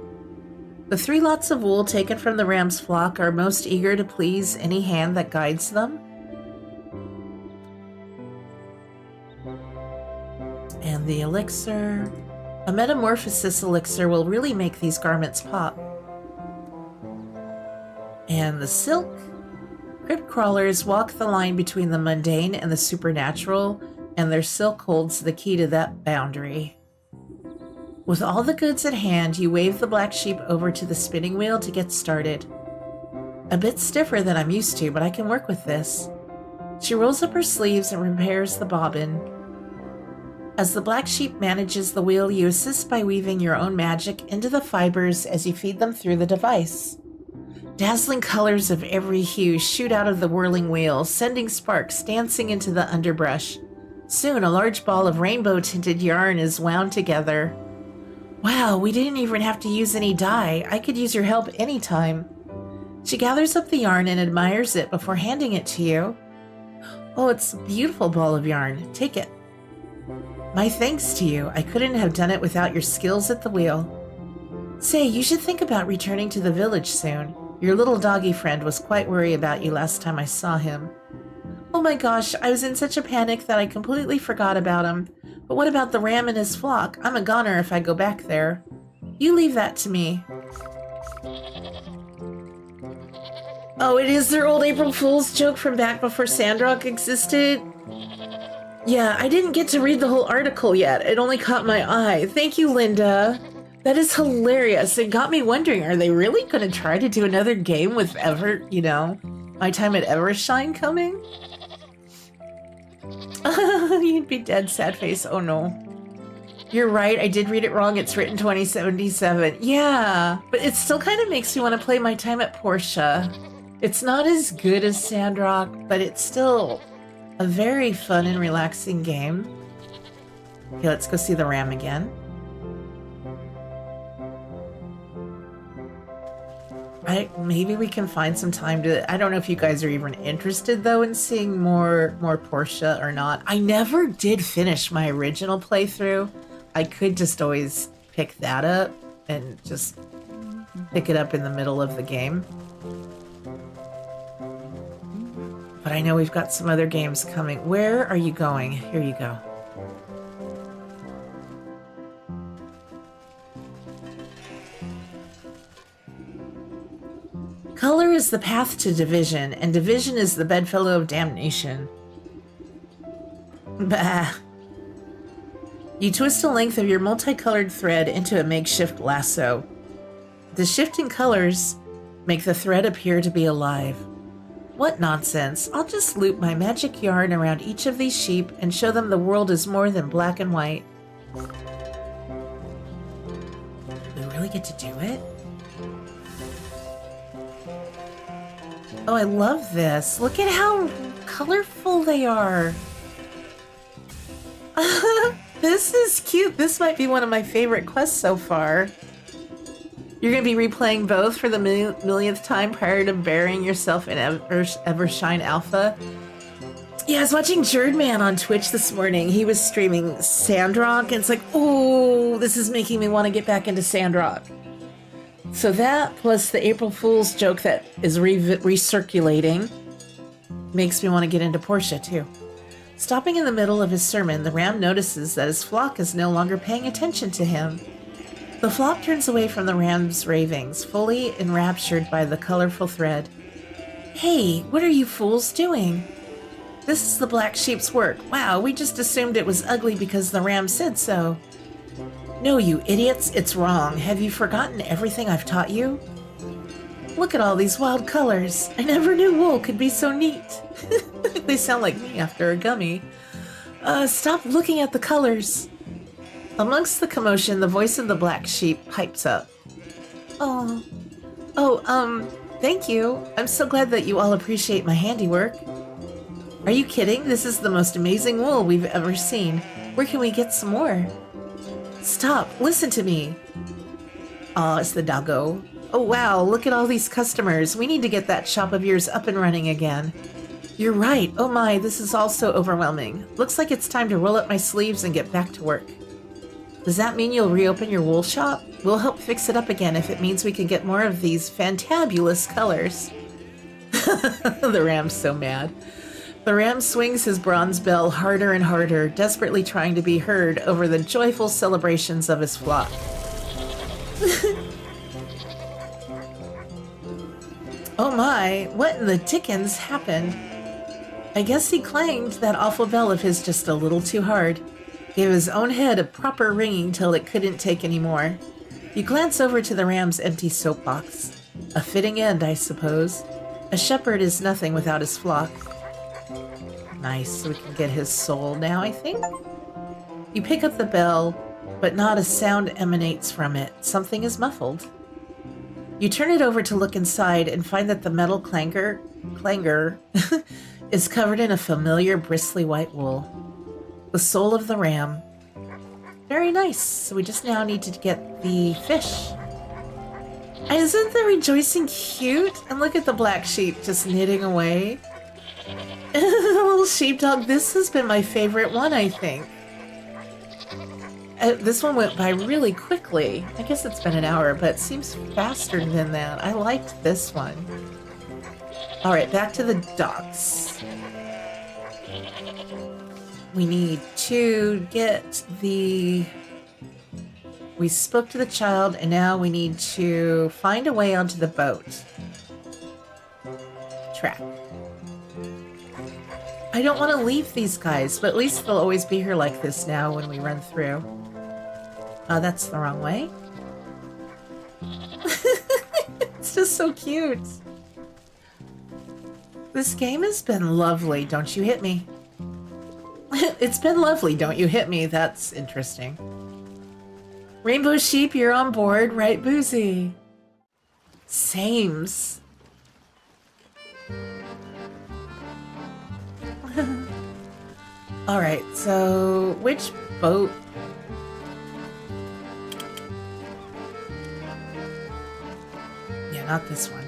The 3 lots of wool taken from the ram's flock are most eager to please any hand that guides them. And the elixir. A metamorphosis elixir will really make these garments pop. And the silk. Crypt crawlers walk the line between the mundane and the supernatural, and their silk holds the key to that boundary. With all the goods at hand, you wave the black sheep over to the spinning wheel to get started. A bit stiffer than I'm used to, but I can work with this. She rolls up her sleeves and repairs the bobbin. As the black sheep manages the wheel, you assist by weaving your own magic into the fibers as you feed them through the device. Dazzling colors of every hue shoot out of the whirling wheel, sending sparks dancing into the underbrush. Soon, a large ball of rainbow-tinted yarn is wound together. Wow, we didn't even have to use any dye. I could use your help anytime. She gathers up the yarn and admires it before handing it to you. Oh, it's a beautiful ball of yarn. Take it. My thanks to you. I couldn't have done it without your skills at the wheel. Say, you should think about returning to the village soon. Your little doggy friend was quite worried about you last time I saw him. Oh my gosh, I was in such a panic that I completely forgot about him. But what about the ram and his flock? I'm a goner if I go back there. You leave that to me. Oh, it is their old April Fool's joke from back before Sandrock existed? Yeah, I didn't get to read the whole article yet. It only caught my eye. Thank you, Linda. That is hilarious. It got me wondering, are they really going to try to do another game with My Time at Evershine coming? You'd be dead, sad face. Oh no. You're right, I did read it wrong. It's written 2077. Yeah, but it still kind of makes me want to play My Time at Portia. It's not as good as Sandrock, but it's still a very fun and relaxing game. Okay, let's go see the ram again. Maybe we can find some time to... I don't know if you guys are even interested, though, in seeing more Portia or not. I never did finish my original playthrough. I could just always pick that up and just pick it up in the middle of the game. But I know we've got some other games coming. Where are you going? Here you go. Color is the path to division, and division is the bedfellow of damnation. Bah. You twist a length of your multicolored thread into a makeshift lasso. The shifting colors make the thread appear to be alive. What nonsense. I'll just loop my magic yarn around each of these sheep and show them the world is more than black and white. We really get to do it? Oh, I love this. Look at how colorful they are. This is cute. This might be one of my favorite quests so far. You're going to be replaying both for the millionth time prior to burying yourself in Evershine Alpha. Yeah, I was watching Judgement on Twitch this morning. He was streaming Sandrock, and it's like, oh, this is making me want to get back into Sandrock. So that, plus the April Fool's joke that is recirculating, makes me want to get into Portia, too. Stopping in the middle of his sermon, the ram notices that his flock is no longer paying attention to him. The flock turns away from the ram's ravings, fully enraptured by the colorful thread. Hey, what are you fools doing? This is the black sheep's work. Wow, we just assumed it was ugly because the ram said so. No, you idiots, it's wrong. Have you forgotten everything I've taught you? Look at all these wild colors. I never knew wool could be so neat. They sound like me after a gummy. Stop looking at the colors. Amongst the commotion, the voice of the black sheep pipes up. Thank you. I'm so glad that you all appreciate my handiwork. Are you kidding? This is the most amazing wool we've ever seen. Where can we get some more? Stop, listen to me. Aw, it's the doggo. Oh wow, look at all these customers. We need to get that shop of yours up and running again. You're right. Oh my, this is all so overwhelming. Looks like it's time to roll up my sleeves and get back to work. Does that mean you'll reopen your wool shop? We'll help fix it up again if it means we can get more of these fantabulous colors. The ram's so mad. The ram swings his bronze bell harder and harder, desperately trying to be heard over the joyful celebrations of his flock. Oh my, what in the dickens happened? I guess he clanged that awful bell of his just a little too hard. Gave his own head a proper ringing till it couldn't take any more. You glance over to the ram's empty soapbox. A fitting end, I suppose. A shepherd is nothing without his flock. Nice, so we can get his soul now, I think? You pick up the bell, but not a sound emanates from it. Something is muffled. You turn it over to look inside and find that the metal clanger is covered in a familiar bristly white wool. The soul of the ram. Very nice. So we just now need to get the fish. Isn't the rejoicing cute? And look at the black sheep just knitting away. The little sheepdog. This has been my favorite one, I think. This one went by really quickly. I guess it's been an hour, but it seems faster than that. I liked this one. All right, back to the docks. We need to get the... We spoke to the child, and now we need to find a way onto the boat. Track. I don't want to leave these guys, but at least they'll always be here like this now when we run through. That's the wrong way. It's just so cute. This game has been lovely. Don't you hit me. It's been lovely. Don't you hit me. That's interesting. Rainbow Sheep, you're on board, right, Boozy? Sames. Alright, so which boat? Yeah, not this one.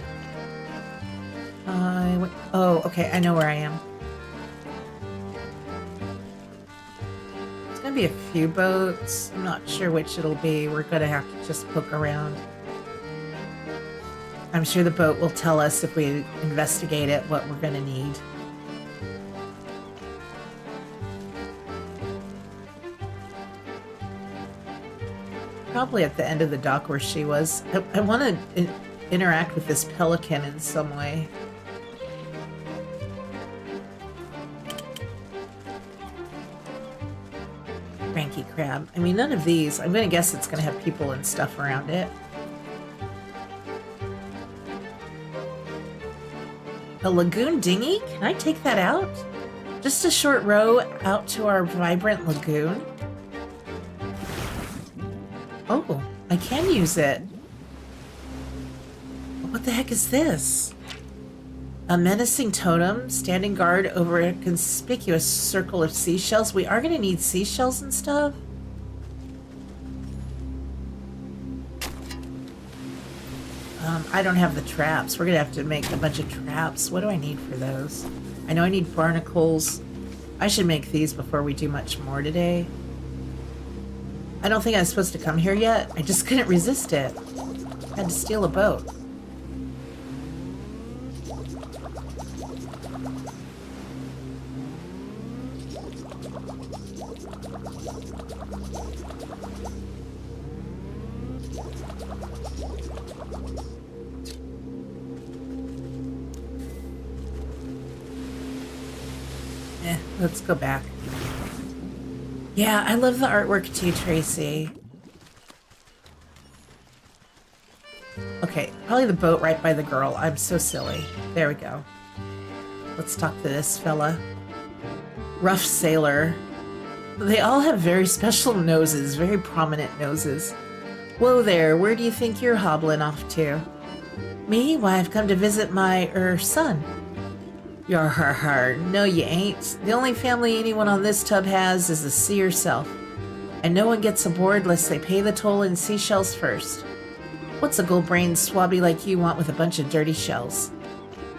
Oh, okay, I know where I am. It's gonna be a few boats. I'm not sure which it'll be. We're gonna have to just poke around. I'm sure the boat will tell us if we investigate it what we're gonna need. Probably at the end of the dock where she was. I want to interact with this pelican in some way. Cranky crab. I mean, none of these. I'm going to guess it's going to have people and stuff around it. A lagoon dinghy? Can I take that out? Just a short row out to our vibrant lagoon? Oh, I can use it. What the heck is this? A menacing totem standing guard over a conspicuous circle of seashells. We are going to need seashells and stuff. I don't have the traps. We're going to have to make a bunch of traps. What do I need for those? I know I need barnacles. I should make these before we do much more today. I don't think I was supposed to come here yet. I just couldn't resist it. I had to steal a boat. Let's go back. Yeah, I love the artwork too, Tracy. Okay, probably the boat right by the girl. I'm so silly. There we go. Let's talk to this fella. Rough sailor. They all have very special noses, very prominent noses. Whoa there, where do you think you're hobbling off to? Me? Why, I've come to visit my, son. Yar har har, no you ain't. The only family anyone on this tub has is the sea herself. And no one gets aboard unless they pay the toll in seashells first. What's a gold-brained swabby like you want with a bunch of dirty shells?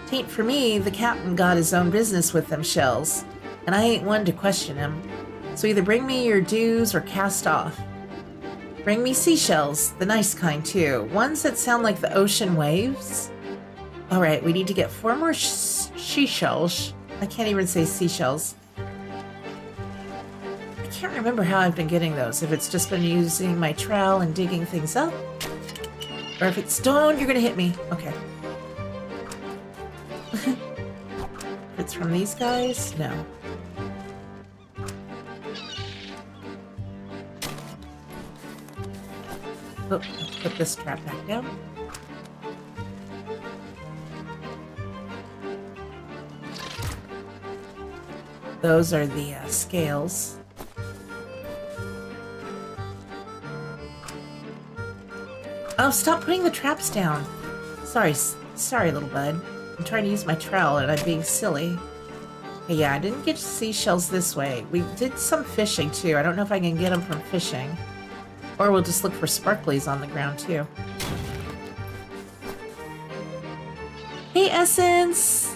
Tain't for me, the captain got his own business with them shells. And I ain't one to question him. So either bring me your dues or cast off. Bring me seashells, the nice kind too. Ones that sound like the ocean waves. Alright, we need to get 4 more seashells. I can't even say seashells. I can't remember how I've been getting those. If it's just been using my trowel and digging things up. Or if it's stone, you're gonna hit me. Okay. If it's from these guys, no. Oh, put this trap back down. Those are the scales. Oh, stop putting the traps down. Sorry, little bud. I'm trying to use my trowel and I'm being silly. Okay, yeah, I didn't get seashells this way. We did some fishing too. I don't know if I can get them from fishing. Or we'll just look for sparklies on the ground too. Hey, Essence!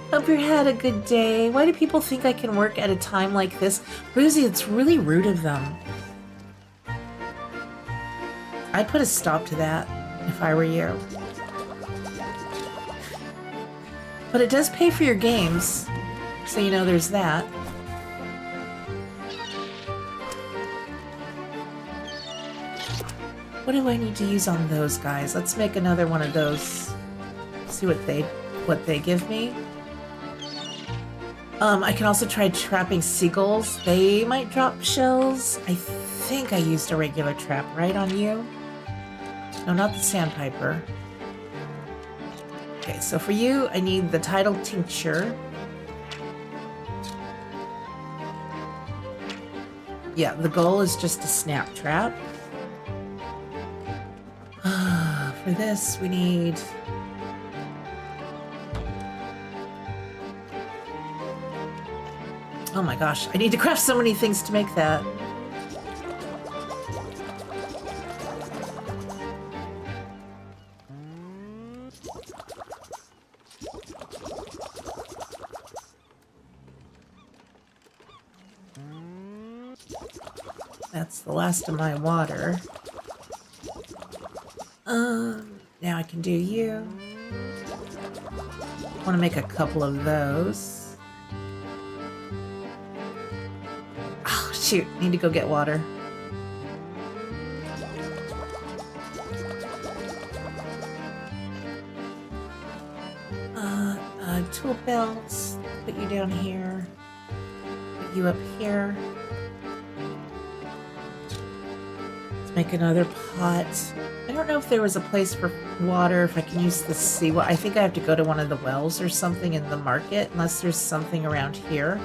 Hope you had a good day. Why do people think I can work at a time like this? Rosie, it's really rude of them. I'd put a stop to that if I were you. But it does pay for your games, so you know there's that. What do I need to use on those guys? Let's make another one of those. See what they give me. I can also try trapping seagulls. They might drop shells. I think I used a regular trap, right, on you? No, not the sandpiper. Okay, so for you, I need the tidal tincture. Yeah, the goal is just a snap trap. For this, we need... Oh my gosh, I need to craft so many things to make that. That's the last of my water. Now I can do you. I want to make a couple of those. Oh, shoot. Need to go get water. Tool belts. Put you down here. Put you up here. Let's make another pot. I don't know if there was a place for water, if I can use the sea. Well, I think I have to go to one of the wells or something in the market, unless there's something around here.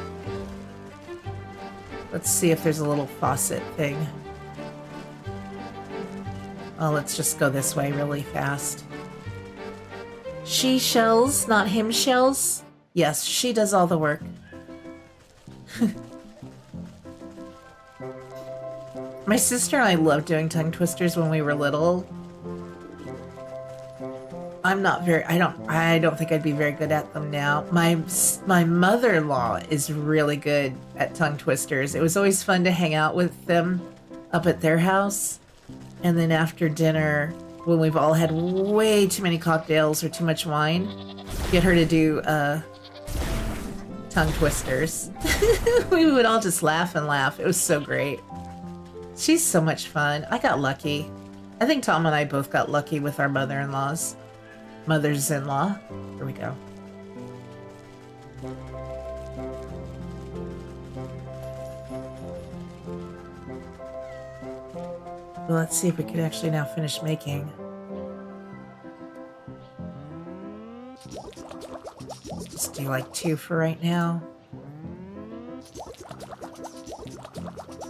Let's see if there's a little faucet thing. Oh, let's just go this way really fast. She shells, not him shells? Yes, she does all the work. My sister and I loved doing tongue twisters when we were little. I'm not very, I don't think I'd be very good at them now. My mother-in-law is really good at tongue twisters. It was always fun to hang out with them up at their house. And then after dinner, when we've all had way too many cocktails or too much wine, get her to do tongue twisters. We would all just laugh and laugh. It was so great. She's so much fun. I got lucky. I think Tom and I both got lucky with our mothers-in-law. Here we go. Well, let's see if we could actually now finish making. Just do like 2 for right now.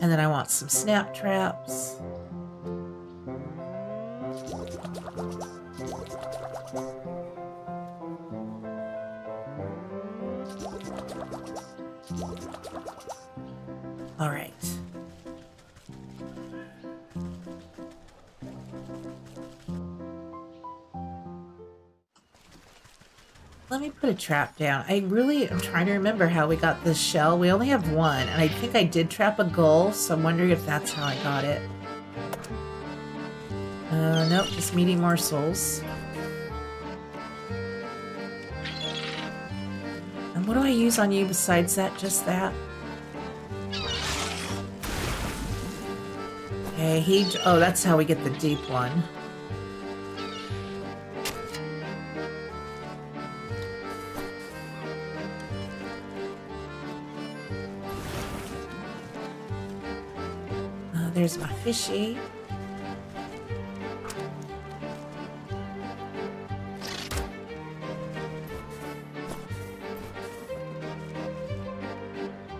And then I want some snap traps. All right. Let me put a trap down. I really am trying to remember how we got this shell. We only have 1, and I think I did trap a gull, so I'm wondering if that's how I got it. Nope, just meaty morsels. And what do I use on you besides that? Just that? Okay, oh, that's how we get the deep one. There's my fishy.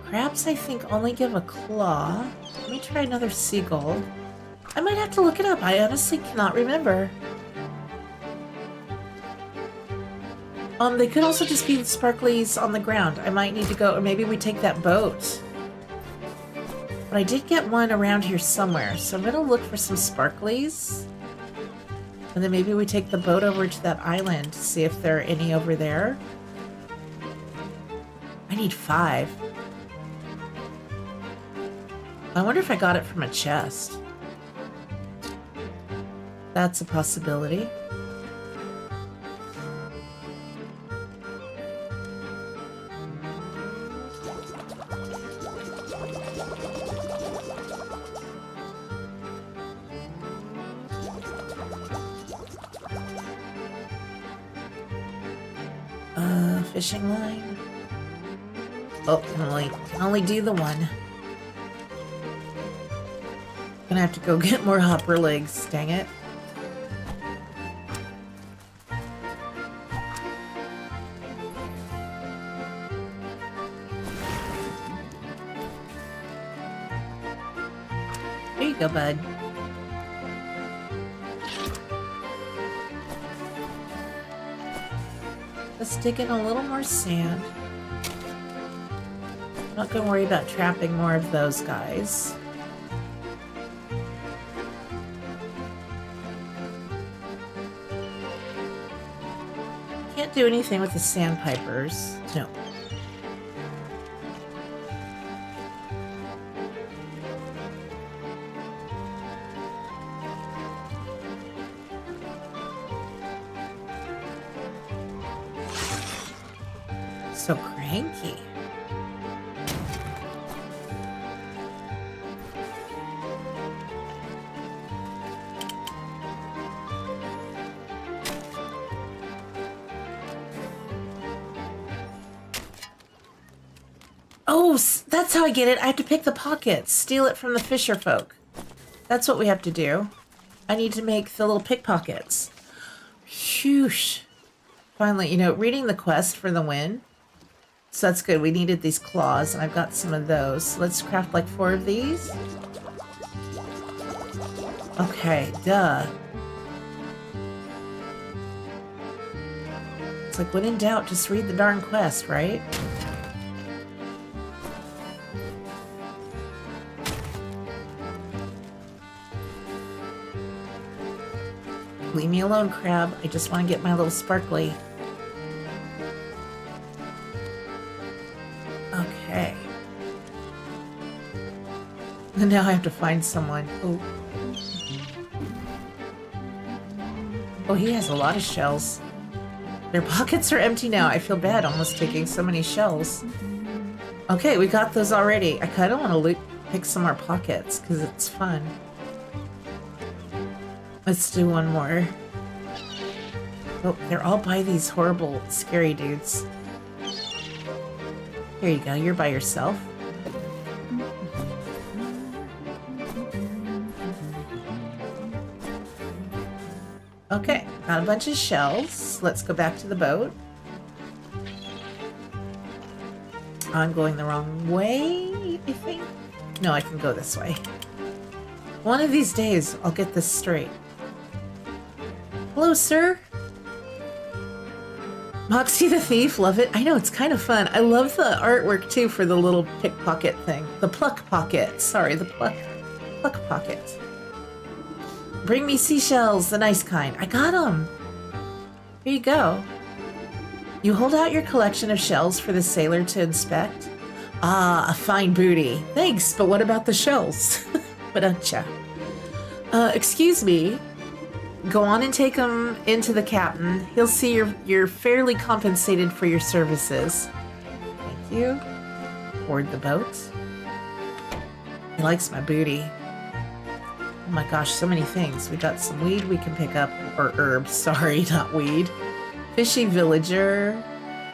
Crabs, I think, only give a claw. Let me try another seagull. I might have to look it up. I honestly cannot remember. They could also just be the sparklies on the ground. I might need to go, or maybe we take that boat. But I did get one around here somewhere, so I'm gonna look for some sparklies. And then maybe we take the boat over to that island to see if there are any over there. I need 5. I wonder if I got it from a chest. That's a possibility. Fishing line. Oh, can only do the one. Gonna have to go get more hopper legs, dang it. Here you go, bud. Let's dig in a little more sand. Not gonna worry about trapping more of those guys. Can't do anything with the sandpipers. No. So cranky. Oh, that's how I get it. I have to pick the pockets. Steal it from the fisher folk. That's what we have to do. I need to make the little pickpockets. Phew. Finally, you know, reading the quest for the win. So that's good. We needed these claws, and I've got some of those. Let's craft like 4 of these. Okay, duh. It's like, when in doubt, just read the darn quest, right? Leave me alone, crab. I just want to get my little sparkly. Okay. And now I have to find someone. Oh. Oh, he has a lot of shells. Their pockets are empty now. I feel bad almost taking so many shells. Okay, we got those already. I kind of want to pick some more pockets because it's fun. Let's do one more. Oh, they're all by these horrible, scary dudes. Here you go, you're by yourself. Okay, got a bunch of shells. Let's go back to the boat. I'm going the wrong way, I think. No, I can go this way. One of these days, I'll get this straight. Hello, sir. Moxie the Thief, love it. I know, it's kind of fun. I love the artwork, too, for the little pickpocket thing. The pluck pocket. Sorry, the pluck pocket. Bring me seashells, the nice kind. I got them. Here you go. You hold out your collection of shells for the sailor to inspect. Ah, a fine booty. Thanks, but what about the shells? Ba-dum-cha. Excuse me. Go on and take them into the captain. He'll see you're fairly compensated for your services. Thank you. Board the boat. He likes my booty. Oh my gosh, so many things. We got some weed we can pick up, or herbs, sorry, not weed. Fishy villager.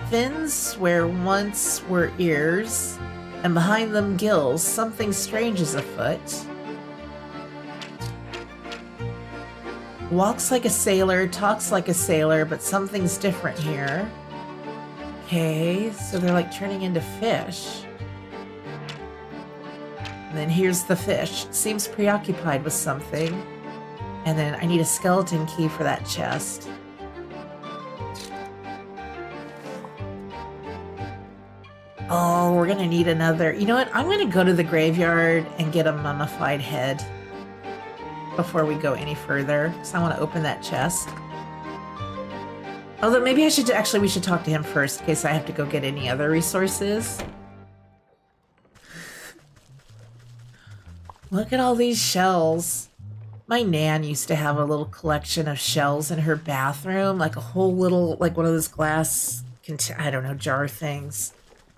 Fins where once were ears, and behind them gills. Something strange is afoot. Walks like a sailor, talks like a sailor, but something's different here. Okay, so they're like turning into fish. And then here's the fish. Seems preoccupied with something. And then I need a skeleton key for that chest. Oh, we're gonna need another. You know what? I'm gonna go to the graveyard and get a mummified head before we go any further, because I want to open that chest. Although maybe we should talk to him first in case I have to go get any other resources. Look at all these shells. My Nan used to have a little collection of shells in her bathroom, like a whole little, like one of those glass, I don't know, jar things.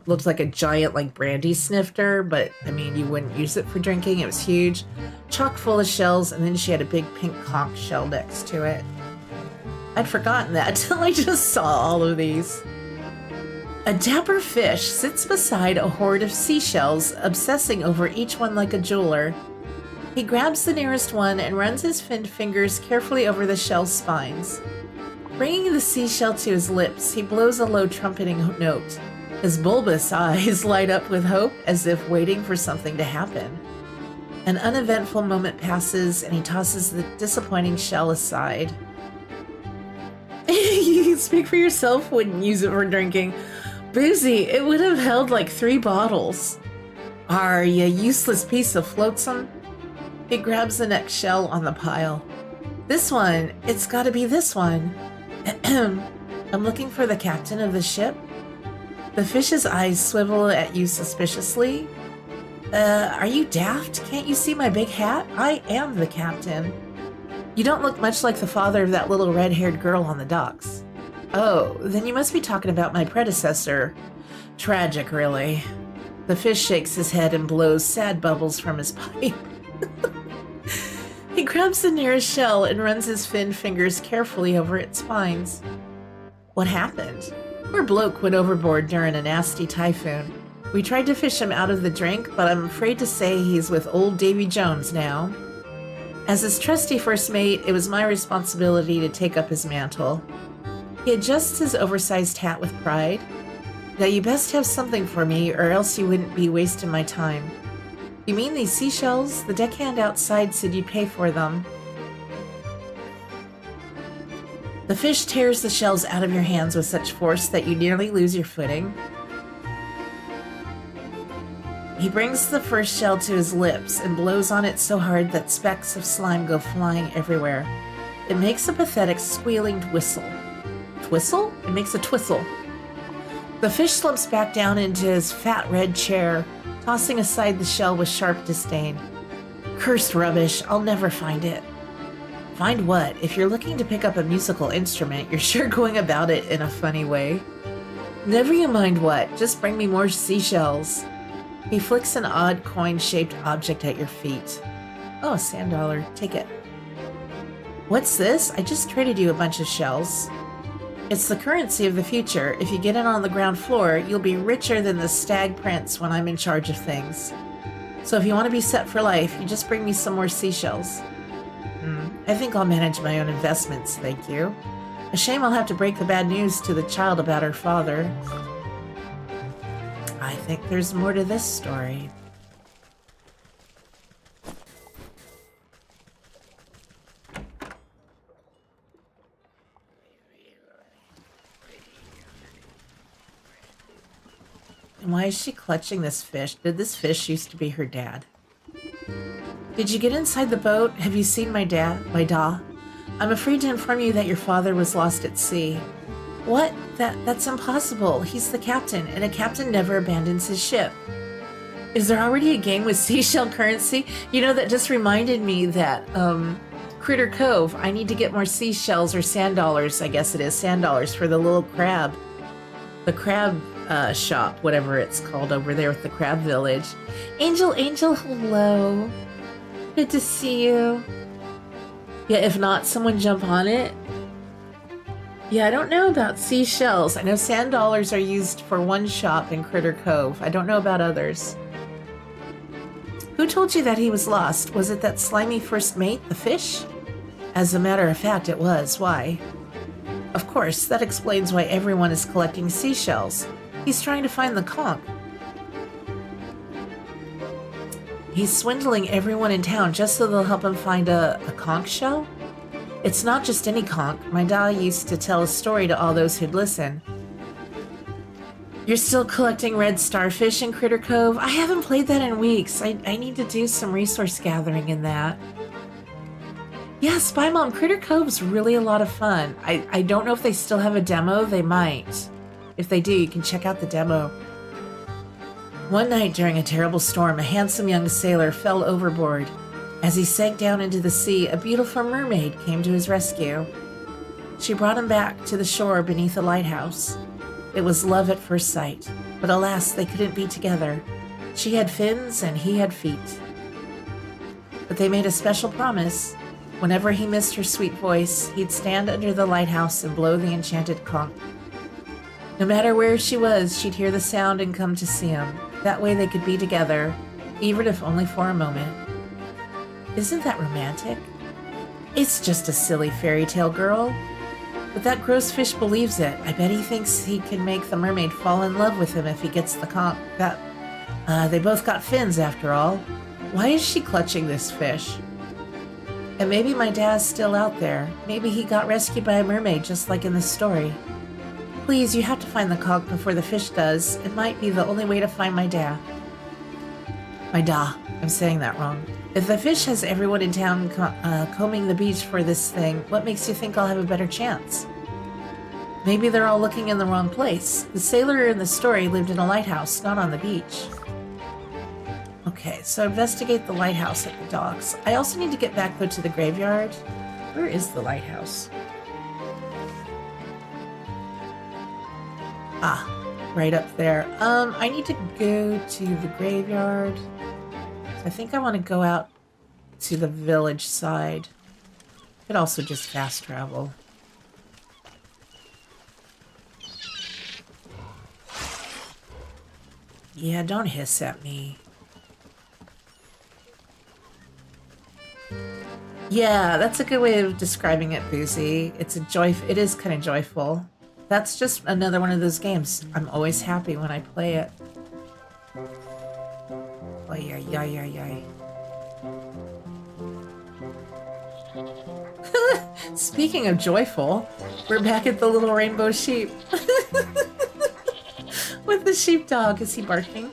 Looked like a giant, like, brandy snifter, but, I mean, you wouldn't use it for drinking. It was huge. Chock full of shells, and then she had a big pink conch shell next to it. I'd forgotten that until I just saw all of these. A dapper fish sits beside a hoard of seashells, obsessing over each one like a jeweler. He grabs the nearest one and runs his finned fingers carefully over the shell's spines. Bringing the seashell to his lips, he blows a low trumpeting note. His bulbous eyes light up with hope, as if waiting for something to happen. An uneventful moment passes, and he tosses the disappointing shell aside. You can speak for yourself, wouldn't use it for drinking. Boozy, it would have held like 3 bottles. Are you useless piece of flotsam? He grabs the next shell on the pile. This one, it's gotta be this one. I'm looking for the captain of the ship. The fish's eyes swivel at you suspiciously. Are you daft? Can't you see my big hat? I am the captain. You don't look much like the father of that little red-haired girl on the docks. Oh, then you must be talking about my predecessor. Tragic, really. The fish shakes his head and blows sad bubbles from his pipe. He grabs the nearest shell and runs his finned fingers carefully over its spines. What happened? Poor bloke went overboard during a nasty typhoon. We tried to fish him out of the drink, but I'm afraid to say he's with old Davy Jones now. As his trusty first mate, it was my responsibility to take up his mantle. He adjusts his oversized hat with pride. Now you best have something for me, or else you wouldn't be wasting my time. You mean these seashells? The deckhand outside said you'd pay for them. The fish tears the shells out of your hands with such force that you nearly lose your footing. He brings the first shell to his lips and blows on it so hard that specks of slime go flying everywhere. It makes a pathetic squealing whistle. Twistle? It makes a twistle. The fish slumps back down into his fat red chair, tossing aside the shell with sharp disdain. Cursed rubbish, I'll never find it. Find what? If you're looking to pick up a musical instrument, you're sure going about it in a funny way. Never you mind what, just bring me more seashells. He flicks an odd coin-shaped object at your feet. Oh, a sand dollar. Take it. What's this? I just traded you a bunch of shells. It's the currency of the future. If you get it on the ground floor, you'll be richer than the stag prince when I'm in charge of things. So if you want to be set for life, you just bring me some more seashells. I think I'll manage my own investments, thank you. A shame I'll have to break the bad news to the child about her father. I think there's more to this story. And why is she clutching this fish? Did this fish used to be her dad? Did you get inside the boat? Have you seen my da? I'm afraid to inform you that your father was lost at sea. What? That's impossible. He's the captain, and a captain never abandons his ship. Is there already a game with seashell currency? You know, that just reminded me that, Critter Cove, I need to get more seashells or sand dollars, I guess it is, sand dollars for the little crab. The crab, shop, whatever it's called over there with the crab village. Angel, hello. Good to see you. Yeah, if not, someone jump on it. Yeah, I don't know about seashells. I know sand dollars are used for one shop in Critter Cove. I don't know about others. Who told you that he was lost? Was it that slimy first mate, the fish? As a matter of fact, it was. Why? Of course, that explains why everyone is collecting seashells. He's trying to find the conch. He's swindling everyone in town just so they'll help him find a conch shell? It's not just any conch. My dad used to tell a story to all those who'd listen. You're still collecting red starfish in Critter Cove? I haven't played that in weeks. I need to do some resource gathering in that. Yeah, Spy Mom, Critter Cove's really a lot of fun. I don't know if they still have a demo. They might. If they do, you can check out the demo. One night during a terrible storm, a handsome young sailor fell overboard. As he sank down into the sea, a beautiful mermaid came to his rescue. She brought him back to the shore beneath a lighthouse. It was love at first sight, but alas, they couldn't be together. She had fins and he had feet. But they made a special promise. Whenever he missed her sweet voice, he'd stand under the lighthouse and blow the enchanted conch. No matter where she was, she'd hear the sound and come to see him. That way they could be together, even if only for a moment. Isn't that romantic? It's just a silly fairy tale, girl. But that gross fish believes it. I bet he thinks he can make the mermaid fall in love with him if he gets the conch. They both got fins after all. Why is she clutching this fish? And maybe my dad's still out there. Maybe he got rescued by a mermaid just like in this story. Please, you have to find the conch before the fish does. It might be the only way to find my dad. My da. I'm saying that wrong. If the fish has everyone in town combing the beach for this thing, what makes you think I'll have a better chance? Maybe they're all looking in the wrong place. The sailor in the story lived in a lighthouse, not on the beach. Okay, so investigate the lighthouse at the docks. I also need to get back, though, to the graveyard. Where is the lighthouse? Ah, right up there. I need to go to the graveyard. I think I want to go out to the village side. Could also just fast travel. Yeah, don't hiss at me. Yeah, that's a good way of describing it, Boozy. It is kind of joyful. That's just another one of those games. I'm always happy when I play it. Ay, ay, ay, ay, ay. Speaking of joyful, we're back at the little rainbow sheep. With the sheepdog. Is he barking?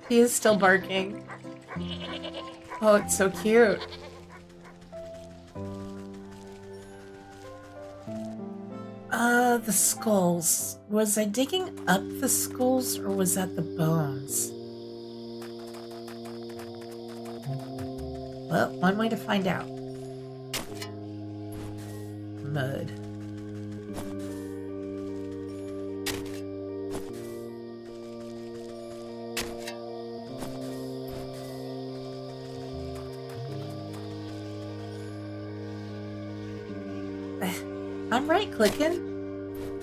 He is still barking. Oh, it's so cute. The skulls. Was I digging up the skulls or was that the bones? Well, one way to find out. Mud. I'm right-clicking.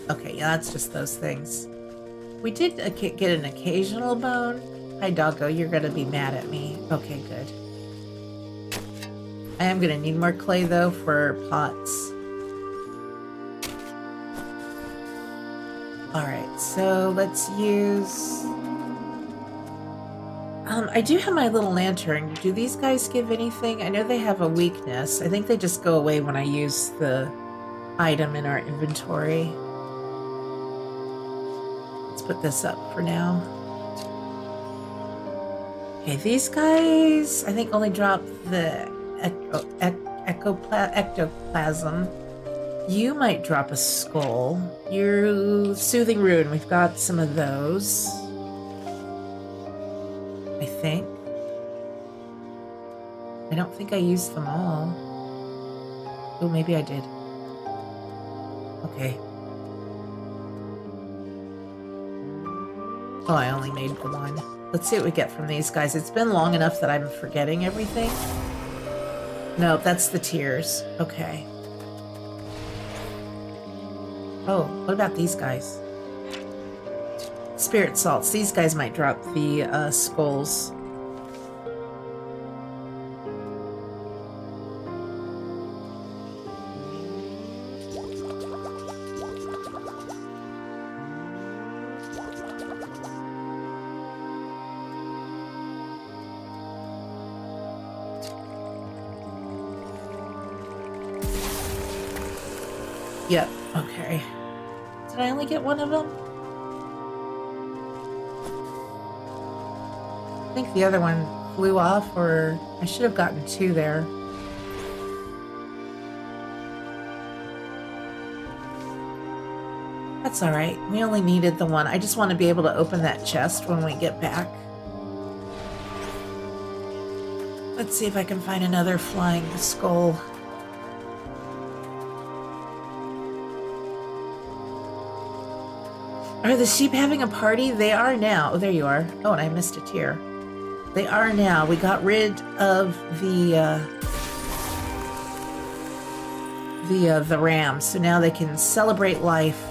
Okay, yeah, that's just those things. We did get an occasional bone. Hi, doggo, you're gonna be mad at me. Okay, good. I am gonna need more clay, though, for pots. Alright, so let's use... I do have my little lantern. Do these guys give anything? I know they have a weakness. I think they just go away when I use the item in our inventory. Let's put this up for now. Okay, these guys, I think only drop the ectoplasm. You might drop a skull. Your soothing rune, we've got some of those. I think. I don't think I used them all. Oh, maybe I did. Okay. Oh, I only made the one. Let's see what we get from these guys. It's been long enough that I'm forgetting everything. No, that's the tears. Okay. Oh, what about these guys? Spirit salts. These guys might drop the skulls. Yep, okay. Did I only get one of them? I think the other one flew off, or I should have gotten two there. That's alright. We only needed the one. I just want to be able to open that chest when we get back. Let's see if I can find another flying skull. Are the sheep having a party? They are now. Oh, there you are. Oh, and I missed a tear. They are now. We got rid of the ram, so now they can celebrate life.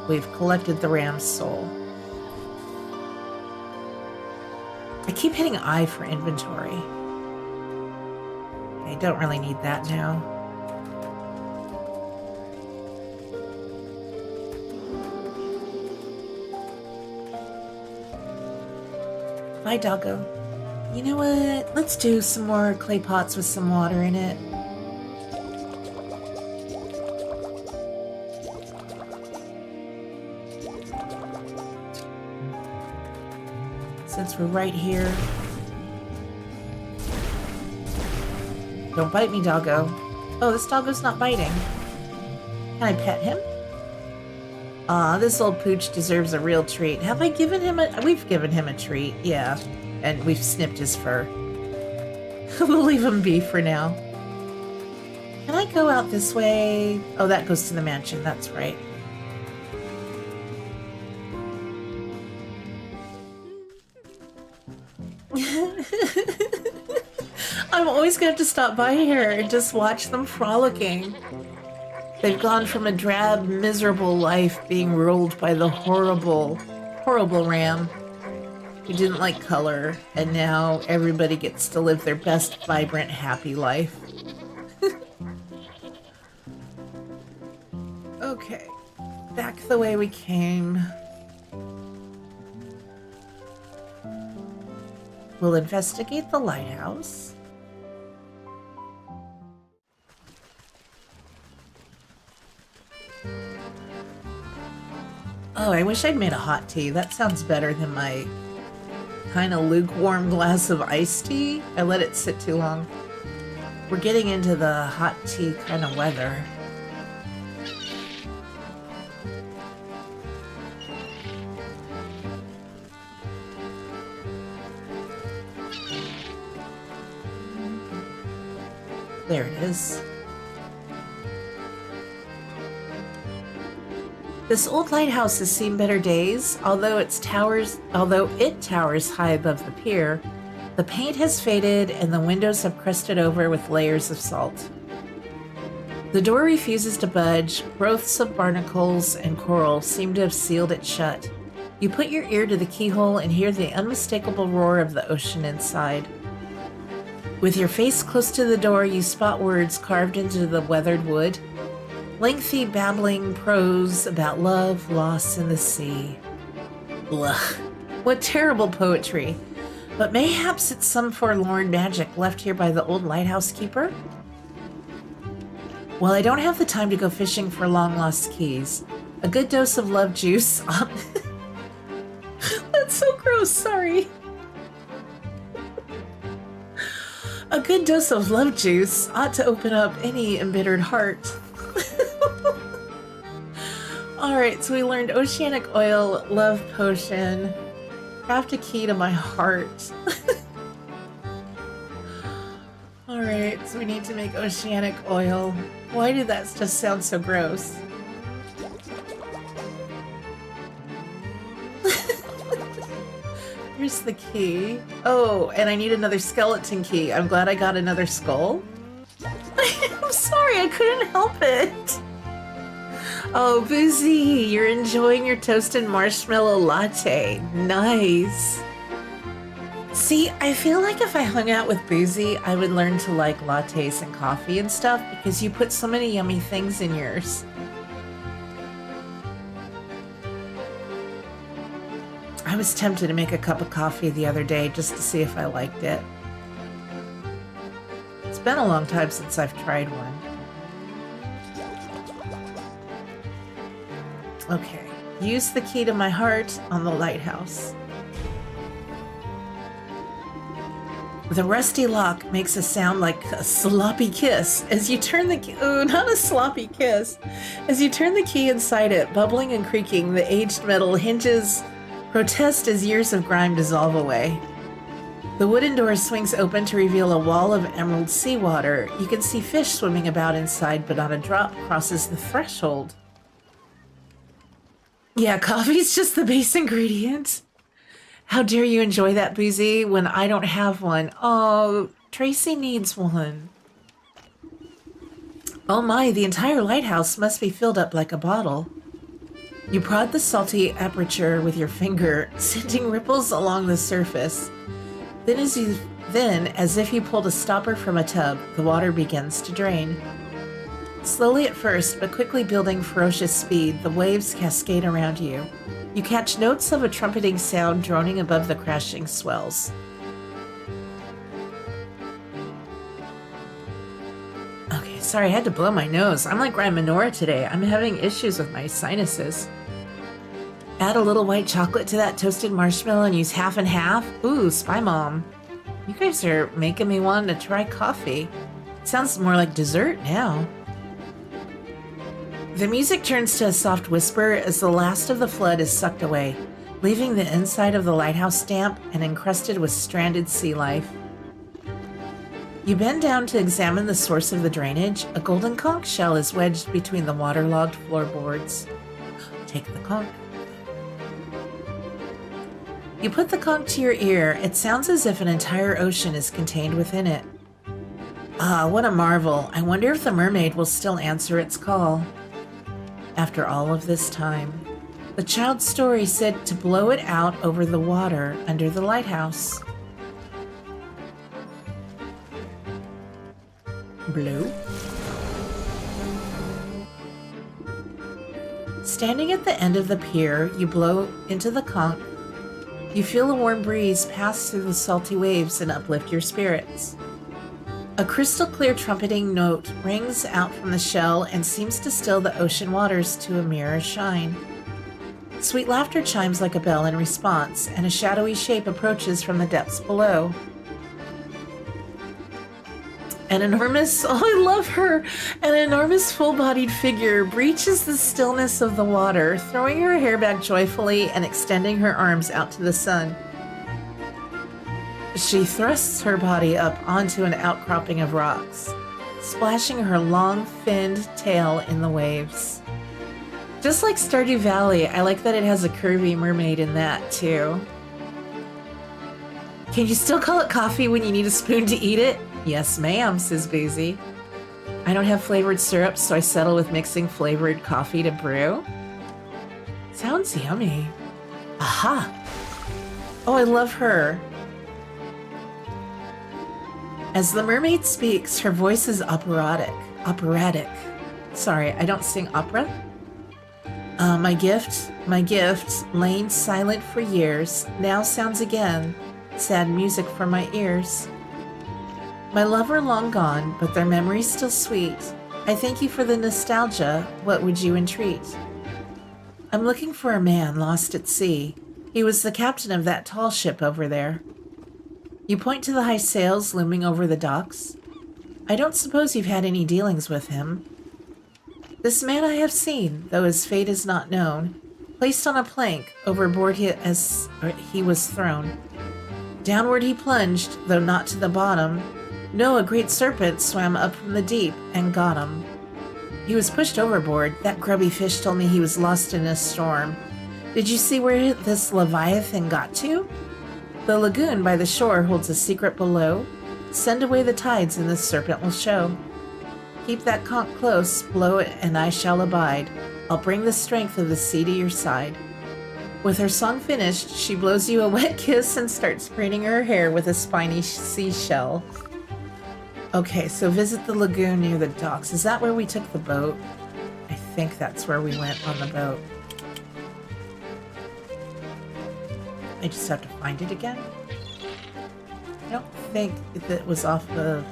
We've collected the ram's soul. I keep hitting I for inventory. I don't really need that now. Bye, doggo. You know what? Let's do some more clay pots with some water in it. Since we're right here. Don't bite me, doggo. Oh, this doggo's not biting. Can I pet him? Aw, this old pooch deserves a real treat. Have I given him a... We've given him a treat, yeah. And we've snipped his fur. We'll leave him be for now. Can I go out this way? Oh, that goes to the mansion, that's right. I'm always going to have to stop by here and just watch them frolicking. They've gone from a drab, miserable life being ruled by the horrible, horrible ram who didn't like color, and now everybody gets to live their best, vibrant, happy life. Okay, back the way we came. We'll investigate the lighthouse. Oh, I wish I'd made a hot tea. That sounds better than my kind of lukewarm glass of iced tea. I let it sit too long. We're getting into the hot tea kind of weather. There it is. This old lighthouse has seen better days, although it towers high above the pier. The paint has faded and the windows have crusted over with layers of salt. The door refuses to budge. Growths of barnacles and coral seem to have sealed it shut. You put your ear to the keyhole and hear the unmistakable roar of the ocean inside. With your face close to the door, you spot words carved into the weathered wood. Lengthy babbling prose about love, loss, and the sea. Blah. What terrible poetry. But mayhaps it's some forlorn magic left here by the old lighthouse keeper? Well, I don't have the time to go fishing for long-lost keys. A good dose of love juice... That's so gross, sorry. A good dose of love juice ought to open up any embittered heart. Alright, so we learned oceanic oil, love potion, craft a key to my heart. Alright, so we need to make oceanic oil. Why did that just sound so gross? Here's the key. Oh, and I need another skeleton key. I'm glad I got another skull. I'm sorry, I couldn't help it. Oh, Boozy, you're enjoying your toasted marshmallow latte. Nice. See, I feel like if I hung out with Boozy, I would learn to like lattes and coffee and stuff because you put so many yummy things in yours. I was tempted to make a cup of coffee the other day just to see if I liked it. It's been a long time since I've tried one. Okay, use the key to my heart on the lighthouse. The rusty lock makes a sound like a sloppy kiss as you turn the key. Oh, not a sloppy kiss. As you turn the key inside it, bubbling and creaking, the aged metal hinges protest as years of grime dissolve away. The wooden door swings open to reveal a wall of emerald seawater. You can see fish swimming about inside, but not a drop crosses the threshold. Yeah, coffee's just the base ingredient. How dare you enjoy that, Boozy, when I don't have one? Oh, Tracy needs one. Oh my, the entire lighthouse must be filled up like a bottle. You prod the salty aperture with your finger, sending ripples along the surface. Then, as if you pulled a stopper from a tub, the water begins to drain. Slowly at first, but quickly building ferocious speed, the waves cascade around you. You catch notes of a trumpeting sound droning above the crashing swells. Okay, sorry, I had to blow my nose. I'm like Ryan Menorah today. I'm having issues with my sinuses. Add a little white chocolate to that toasted marshmallow and use half and half. Ooh, Spy Mom. You guys are making me want to try coffee. It sounds more like dessert now. The music turns to a soft whisper as the last of the flood is sucked away, leaving the inside of the lighthouse damp and encrusted with stranded sea life. You bend down to examine the source of the drainage. A golden conch shell is wedged between the waterlogged floorboards. Take the conch. You put the conch to your ear. It sounds as if an entire ocean is contained within it. Ah, what a marvel. I wonder if the mermaid will still answer its call. After all of this time, the child's story said to blow it out over the water under the lighthouse. Blue. Standing at the end of the pier, you blow into the conch. You feel a warm breeze pass through the salty waves and uplift your spirits. A crystal clear trumpeting note rings out from the shell and seems to still the ocean waters to a mirror shine. Sweet laughter chimes like a bell in response, and a shadowy shape approaches from the depths below. An enormous, oh, I love her! An enormous full-bodied figure breaches the stillness of the water, throwing her hair back joyfully and extending her arms out to the sun. She thrusts her body up onto an outcropping of rocks, splashing her long, finned tail in the waves. Just like Stardew Valley, I like that it has a curvy mermaid in that, too. Can you still call it coffee when you need a spoon to eat it? Yes, ma'am, says Boozy. I don't have flavored syrup, so I settle with mixing flavored coffee to brew. Sounds yummy. Aha! Oh, I love her. As the mermaid speaks, her voice is operatic. Operatic. Sorry, I don't sing opera. My gift, lain silent for years, now sounds again, sad music for my ears. My lover long gone, but their memory's still sweet. I thank you for the nostalgia, what would you entreat? I'm looking for a man lost at sea. He was the captain of that tall ship over there. You point to the high sails looming over the docks. I don't suppose you've had any dealings with him. This man I have seen, though his fate is not known, placed on a plank, overboard he was thrown. Downward he plunged, though not to the bottom. No, a great serpent swam up from the deep and got him. He was pushed overboard. That grubby fish told me he was lost in a storm. Did you see where this Leviathan got to? The lagoon by the shore holds a secret below. Send away the tides and the serpent will show. Keep that conch close, blow it, and I shall abide. I'll bring the strength of the sea to your side. With her song finished, she blows you a wet kiss and starts braiding her hair with a spiny seashell. Okay, so visit the lagoon near the docks. Is that where we took the boat? I think that's where we went on the boat. I just have to find it again. I don't think it was off the...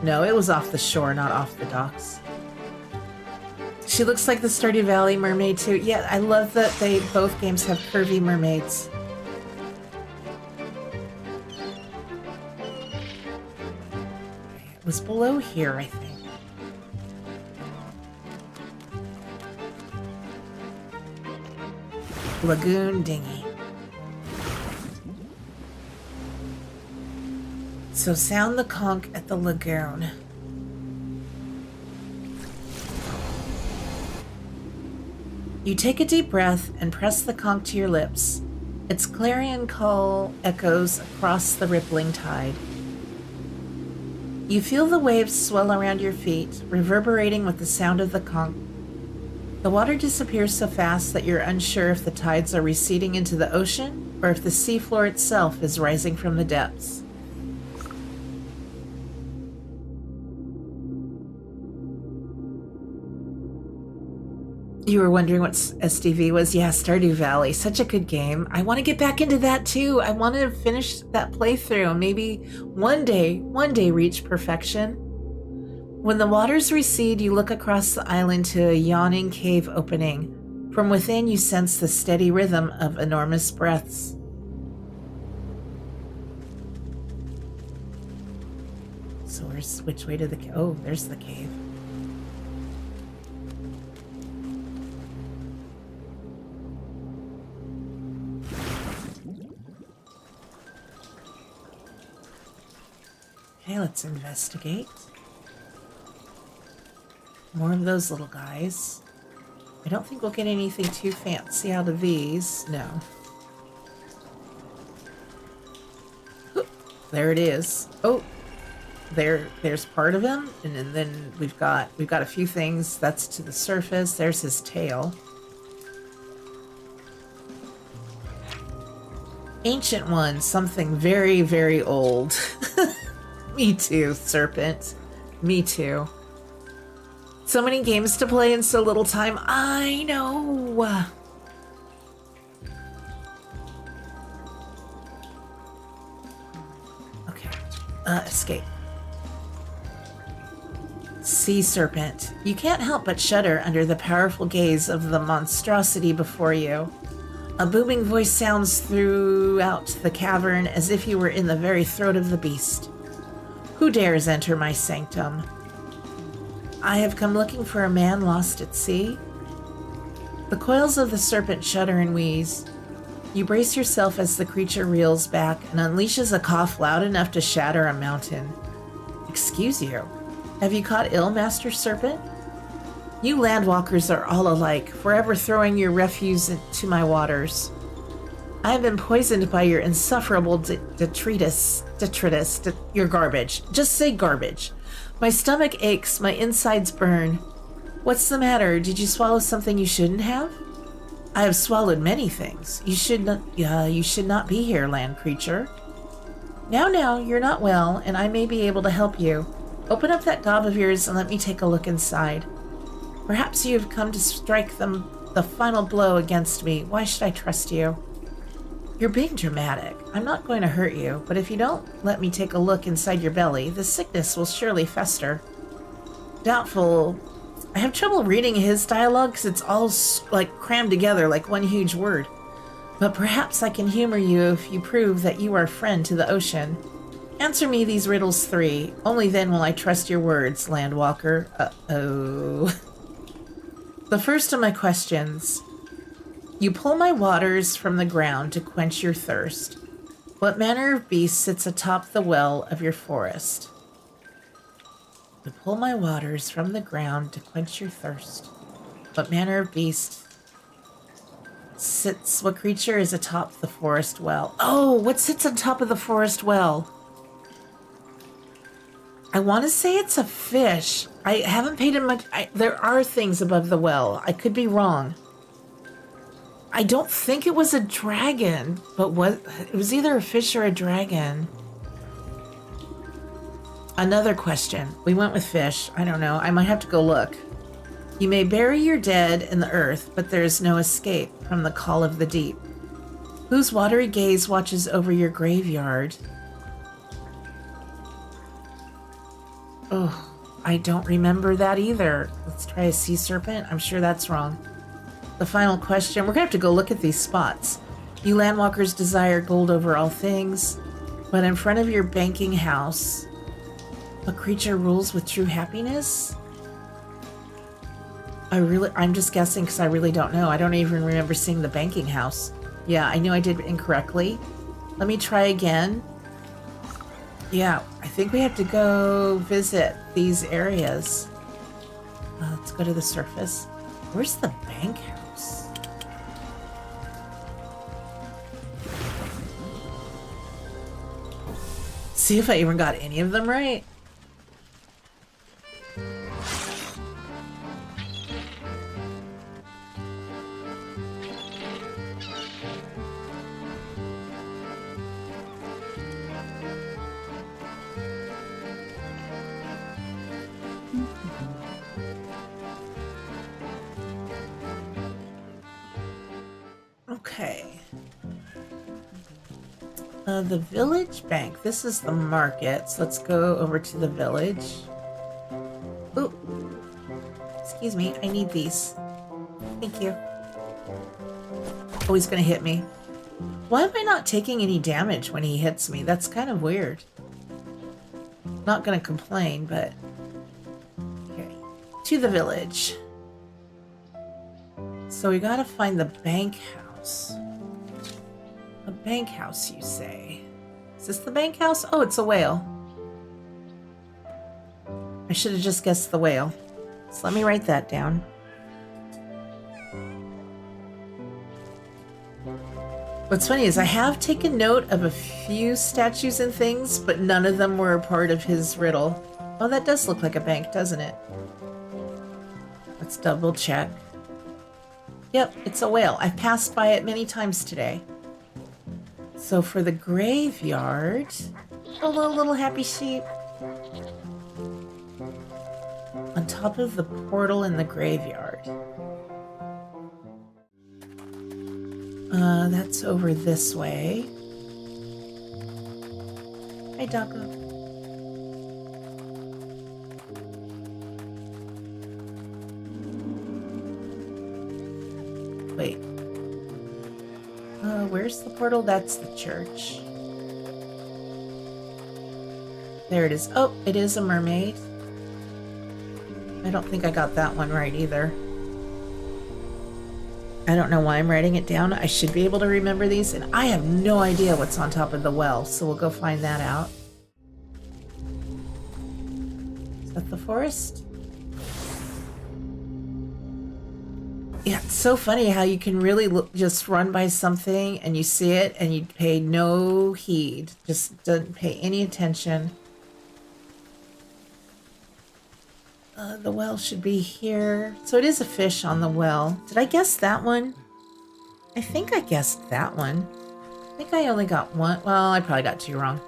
No, it was off the shore, not off the docks. She looks like the Stardew Valley mermaid too. Yeah, I love that both games have curvy mermaids. It was below here, I think. Lagoon dinghy. So sound the conch at the lagoon. You take a deep breath and press the conch to your lips. Its clarion call echoes across the rippling tide. You feel the waves swell around your feet, reverberating with the sound of the conch. The water disappears so fast that you're unsure if the tides are receding into the ocean or if the seafloor itself is rising from the depths. You were wondering what SDV was? Yeah, Stardew Valley. Such a good game. I want to get back into that too. I want to finish that playthrough and maybe one day reach perfection. When the waters recede, you look across the island to a yawning cave opening. From within, you sense the steady rhythm of enormous breaths. So which way to the cave? Oh, there's the cave. Okay, let's investigate. More of those little guys. I don't think we'll get anything too fancy out of these. No. Oop, there it is. Oh, there's part of him, and then we've got a few things. That's to the surface. There's his tail. Ancient one, something very, very old. Me too, serpent. Me too. So many games to play in so little time. I know. Okay. Escape. Sea serpent. You can't help but shudder under the powerful gaze of the monstrosity before you. A booming voice sounds throughout the cavern as if you were in the very throat of the beast. Who dares enter my sanctum? I have come looking for a man lost at sea. The coils of the serpent shudder and wheeze. You brace yourself as the creature reels back and unleashes a cough loud enough to shatter a mountain. Excuse you. Have you caught ill, Master Serpent? You landwalkers are all alike, forever throwing your refuse into my waters. I have been poisoned by your insufferable detritus, your garbage. Just say garbage. My stomach aches, my insides burn. What's the matter? Did you swallow something you shouldn't have? I have swallowed many things. You should not be here, land creature. Now, you're not well, and I may be able to help you. Open up that gob of yours and let me take a look inside. Perhaps you have come to strike the final blow against me. Why should I trust you? You're being dramatic. I'm not going to hurt you, but if you don't let me take a look inside your belly, the sickness will surely fester. Doubtful. I have trouble reading his dialogue because it's all like crammed together like one huge word. But perhaps I can humor you if you prove that you are a friend to the ocean. Answer me these riddles 3. Only then will I trust your words, Landwalker. Uh-oh. The first of my questions. You pull my waters from the ground to quench your thirst. What manner of beast sits atop the well of your forest? You pull my waters from the ground to quench your thirst. What manner of beast what creature is atop the forest well? Oh, what sits on top of the forest well? I want to say it's a fish. I haven't paid him much. There are things above the well. I could be wrong. I don't think it was a dragon, but it was either a fish or a dragon. Another question. We went with fish. I don't know. I might have to go look. You may bury your dead in the earth, but there is no escape from the call of the deep. Whose watery gaze watches over your graveyard? Oh, I don't remember that either. Let's try a sea serpent. I'm sure that's wrong. The final question. We're going to have to go look at these spots. You landwalkers desire gold over all things, but in front of your banking house, a creature rules with true happiness? I'm just guessing because I really don't know. I don't even remember seeing the banking house. Yeah, I knew I did incorrectly. Let me try again. Yeah, I think we have to go visit these areas. Let's go to the surface. Where's the bank house? See if I even got any of them right. Okay. The village bank. This is the market. So let's go over to the village. Ooh. Excuse me. I need these. Thank you. Oh, he's gonna hit me. Why am I not taking any damage when he hits me? That's kind of weird. Not gonna complain, but... Okay. To the village. So we gotta find the bank house. A bank house, you say? Is this the bank house? Oh, it's a whale. I should have just guessed the whale. So let me write that down. What's funny is I have taken note of a few statues and things, but none of them were a part of his riddle. Oh, that does look like a bank, doesn't it? Let's double check. Yep, it's a whale. I've passed by it many times today. So for the graveyard... Hello, little happy sheep. On top of the portal in the graveyard. That's over this way. Hi, Doggo. Wait. Where's the portal? That's the church. There it is. Oh, it is a mermaid. I don't think I got that one right either. I don't know why I'm writing it down. I should be able to remember these, and I have no idea what's on top of the well, so we'll go find that out. Is that the forest? Yeah, it's so funny how you can really just run by something and you see it and you pay no heed. Just doesn't pay any attention. The well should be here. So it is a fish on the well. Did I guess that one? I think I guessed that one. I think I only got one. Well, I probably got two wrong.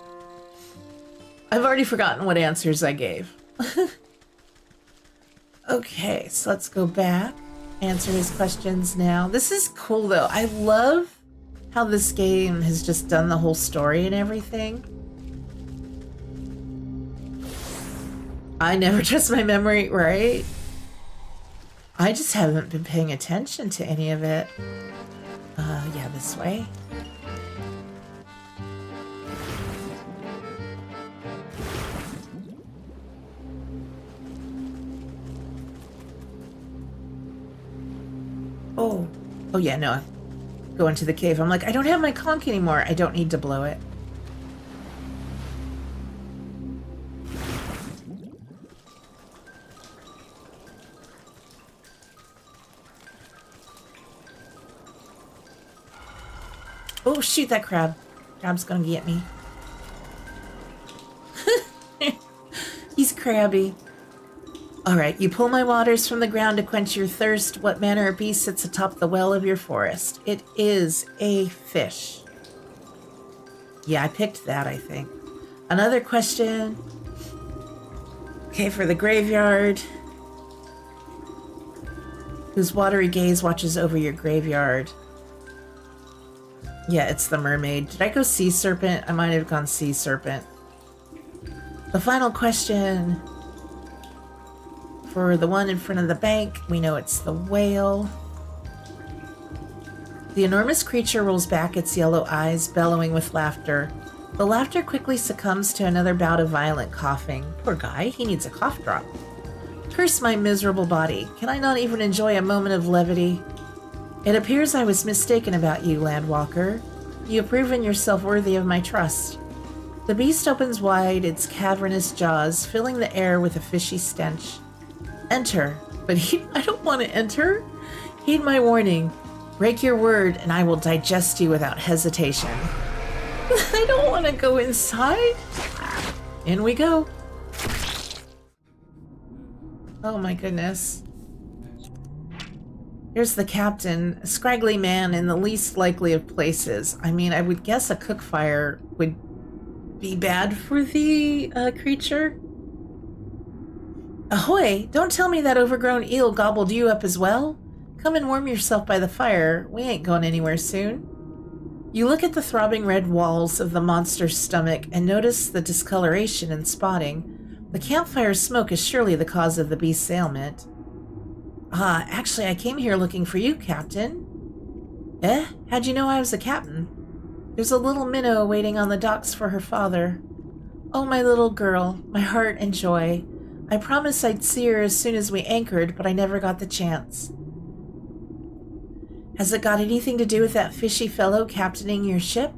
I've already forgotten what answers I gave. Okay, so let's go back. Answer his questions now. This is cool though. I love how this game has just done the whole story and everything. I never trust my memory, right? I just haven't been paying attention to any of it. Yeah, this way. Oh yeah, no. Go into the cave. I'm like, I don't have my conch anymore. I don't need to blow it. Oh, shoot, that crab. Crab's gonna get me. He's crabby. Alright, you pull my waters from the ground to quench your thirst. What manner of beast sits atop the well of your forest? It is a fish. Yeah, I picked that, I think. Another question. Okay, for the graveyard. Whose watery gaze watches over your graveyard? Yeah, it's the mermaid. Did I go sea serpent? I might have gone sea serpent. The final question. For the one in front of the bank, we know it's the whale. The enormous creature rolls back its yellow eyes, bellowing with laughter. The laughter quickly succumbs to another bout of violent coughing. Poor guy, he needs a cough drop. Curse my miserable body. Can I not even enjoy a moment of levity? It appears I was mistaken about you, Landwalker. You have proven yourself worthy of my trust. The beast opens wide its cavernous jaws, filling the air with a fishy stench. Enter. But I don't want to enter. Heed my warning. Break your word and I will digest you without hesitation. I don't want to go inside. In we go. Oh my goodness. Here's the captain, a scraggly man in the least likely of places. I mean, I would guess a cook fire would be bad for the creature. Ahoy! Don't tell me that overgrown eel gobbled you up as well. Come and warm yourself by the fire. We ain't going anywhere soon. You look at the throbbing red walls of the monster's stomach and notice the discoloration and spotting. The campfire smoke is surely the cause of the beast's ailment. Ah, actually, I came here looking for you, Captain. Eh? How'd you know I was a captain? There's a little minnow waiting on the docks for her father. Oh, my little girl, my heart and joy. I promised I'd see her as soon as we anchored, but I never got the chance. Has it got anything to do with that fishy fellow captaining your ship?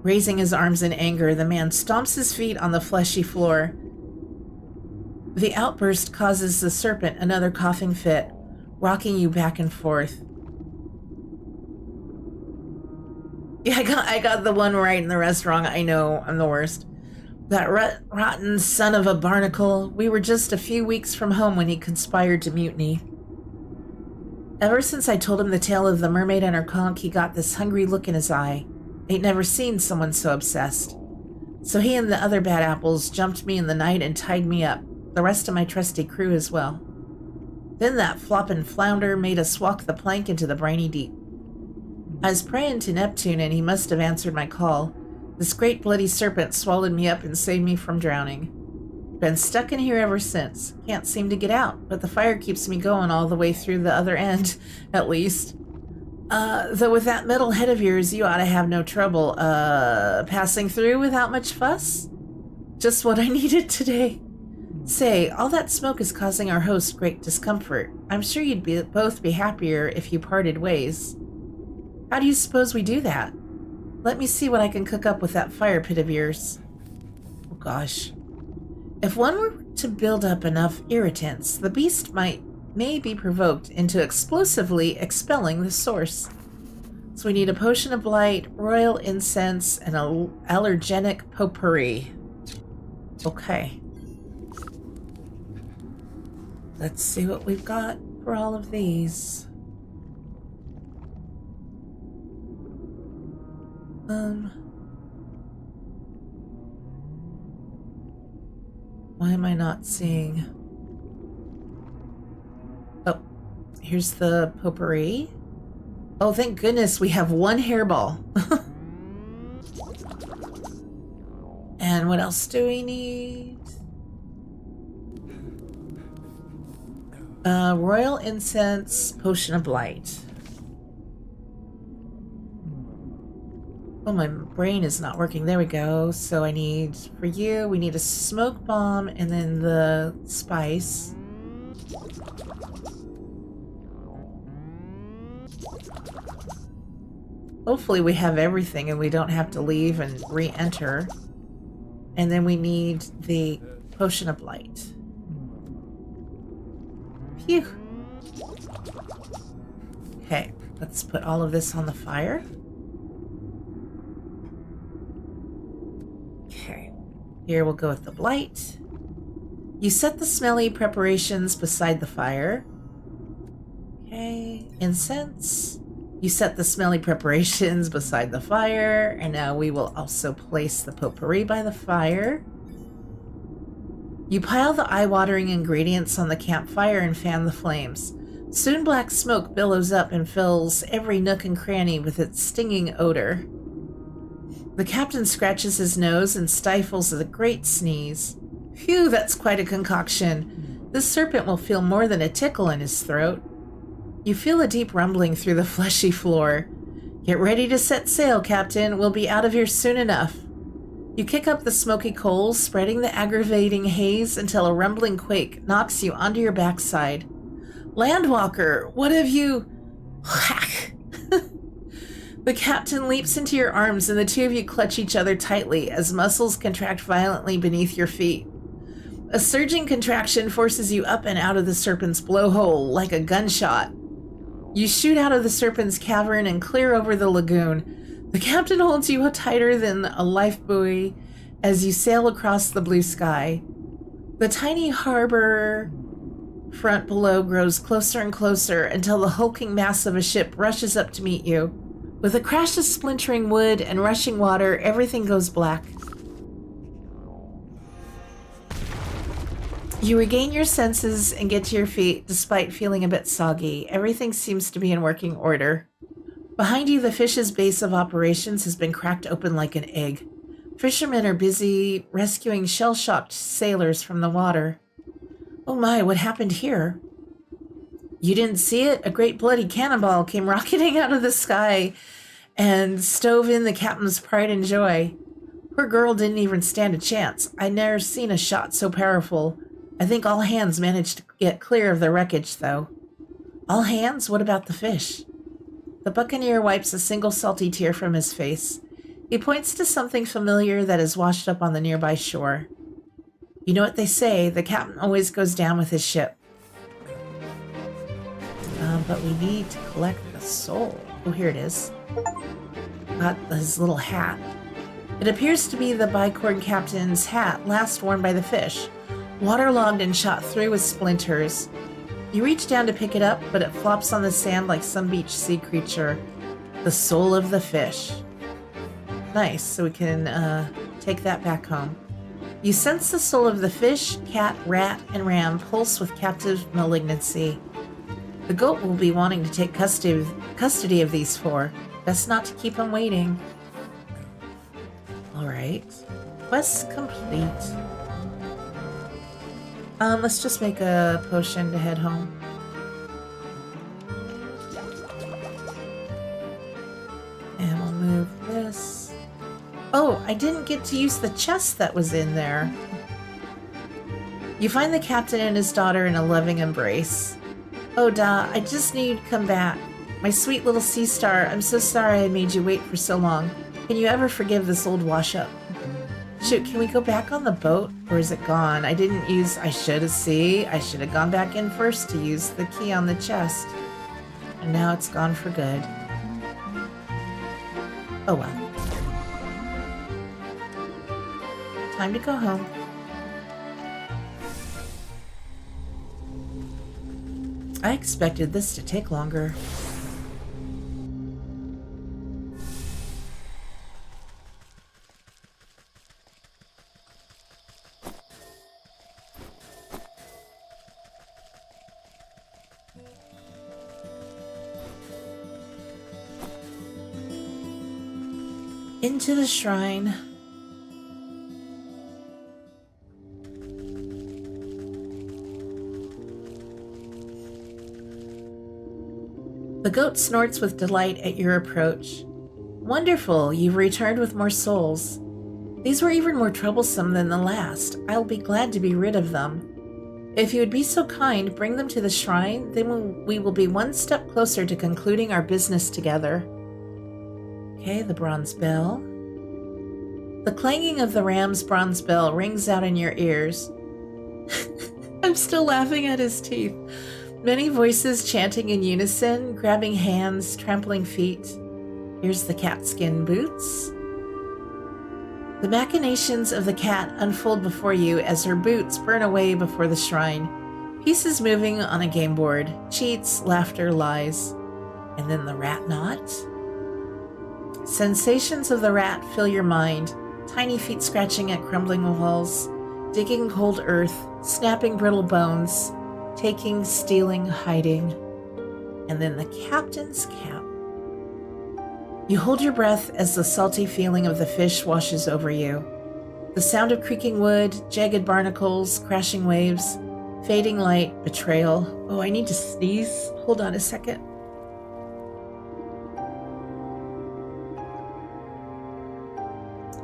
Raising his arms in anger, the man stomps his feet on the fleshy floor. The outburst causes the serpent another coughing fit, rocking you back and forth. Yeah, I got the one right and the rest wrong. I know, I'm the worst. That rotten son of a barnacle. We were just a few weeks from home when he conspired to mutiny. Ever since I told him the tale of the mermaid and her conch, he got this hungry look in his eye. Ain't never seen someone so obsessed. So he and the other bad apples jumped me in the night and tied me up. The rest of my trusty crew as well. Then that floppin' flounder made us walk the plank into the briny deep. I was praying to Neptune and he must have answered my call. This great bloody serpent swallowed me up and saved me from drowning. Been stuck in here ever since. Can't seem to get out, but the fire keeps me going all the way through the other end, at least. Though with that metal head of yours, you ought to have no trouble, passing through without much fuss? Just what I needed today. Say, all that smoke is causing our host great discomfort. I'm sure you'd both be happier if you parted ways. How do you suppose we do that? Let me see what I can cook up with that fire pit of yours. Oh gosh. If one were to build up enough irritants, the beast may be provoked into explosively expelling the source. So we need a potion of blight, royal incense, and an allergenic potpourri. Okay. Let's see what we've got for all of these. Why am I not seeing? Oh, here's the potpourri. Oh, thank goodness we have one hairball. And what else do we need? Royal incense, potion of blight. Oh, my brain is not working. There we go. So I need, for you, we need a smoke bomb and then the spice. Hopefully we have everything and we don't have to leave and re-enter. And then we need the potion of blight. Phew. Okay, let's put all of this on the fire. Okay, here we'll go with the blight. You set the smelly preparations beside the fire. Okay, incense. You set the smelly preparations beside the fire, and now we will also place the potpourri by the fire. You pile the eye-watering ingredients on the campfire and fan the flames. Soon black smoke billows up and fills every nook and cranny with its stinging odor. The captain scratches his nose and stifles a great sneeze. Phew, that's quite a concoction. This serpent will feel more than a tickle in his throat. You feel a deep rumbling through the fleshy floor. Get ready to set sail, Captain. We'll be out of here soon enough. You kick up the smoky coals, spreading the aggravating haze until a rumbling quake knocks you onto your backside. Landwalker, what have you... Whack! The captain leaps into your arms and the two of you clutch each other tightly as muscles contract violently beneath your feet. A surging contraction forces you up and out of the serpent's blowhole like a gunshot. You shoot out of the serpent's cavern and clear over the lagoon. The captain holds you tighter than a life buoy as you sail across the blue sky. The tiny harbor front below grows closer and closer until the hulking mass of a ship rushes up to meet you. With a crash of splintering wood and rushing water, everything goes black. You regain your senses and get to your feet despite feeling a bit soggy. Everything seems to be in working order. Behind you, the fish's base of operations has been cracked open like an egg. Fishermen are busy rescuing shell-shocked sailors from the water. Oh my, what happened here? You didn't see it? A great bloody cannonball came rocketing out of the sky and stove in the captain's pride and joy. Poor girl didn't even stand a chance. I'd never seen a shot so powerful. I think all hands managed to get clear of the wreckage, though. All hands? What about the fish? The buccaneer wipes a single salty tear from his face. He points to something familiar that is washed up on the nearby shore. You know what they say, the captain always goes down with his ship. But we need to collect the soul. Oh, here it is. Got his little hat. It appears to be the bicorn captain's hat last worn by the fish, waterlogged and shot through with splinters. You reach down to pick it up, but it flops on the sand like some beach sea creature. The soul of the fish. Nice, so we can take that back home. You sense the soul of the fish, cat, rat, and ram pulse with captive malignancy. The goat will be wanting to take custody of these four. Best not to keep them waiting. Alright. Quest complete. Let's just make a potion to head home. Oh, I didn't get to use the chest that was in there. You find the captain and his daughter in a loving embrace. Oh, Da, I just knew you'd come back. My sweet little sea star, I'm so sorry I made you wait for so long. Can you ever forgive this old wash-up? Shoot, can we go back on the boat? Or is it gone? I should have gone back in first to use the key on the chest. And now it's gone for good. Oh well. Time to go home. I expected this to take longer. Into the shrine. The goat snorts with delight at your approach. Wonderful, you've returned with more souls. These were even more troublesome than the last. I'll be glad to be rid of them. If you would be so kind, bring them to the shrine, then we will be one step closer to concluding our business together. Okay, the bronze bell. The clanging of the ram's bronze bell rings out in your ears. I'm still laughing at his teeth. Many voices chanting in unison, grabbing hands, trampling feet. Here's the catskin boots. The machinations of the cat unfold before you as her boots burn away before the shrine. Pieces moving on a game board. Cheats, laughter, lies. And then the rat knot. Sensations of the rat fill your mind. Tiny feet scratching at crumbling walls. Digging cold earth. Snapping brittle bones. Taking, stealing, hiding. And then the captain's cap. You hold your breath as the salty feeling of the fish washes over you. The sound of creaking wood, jagged barnacles, crashing waves, fading light, betrayal. Oh, I need to sneeze. Hold on a second.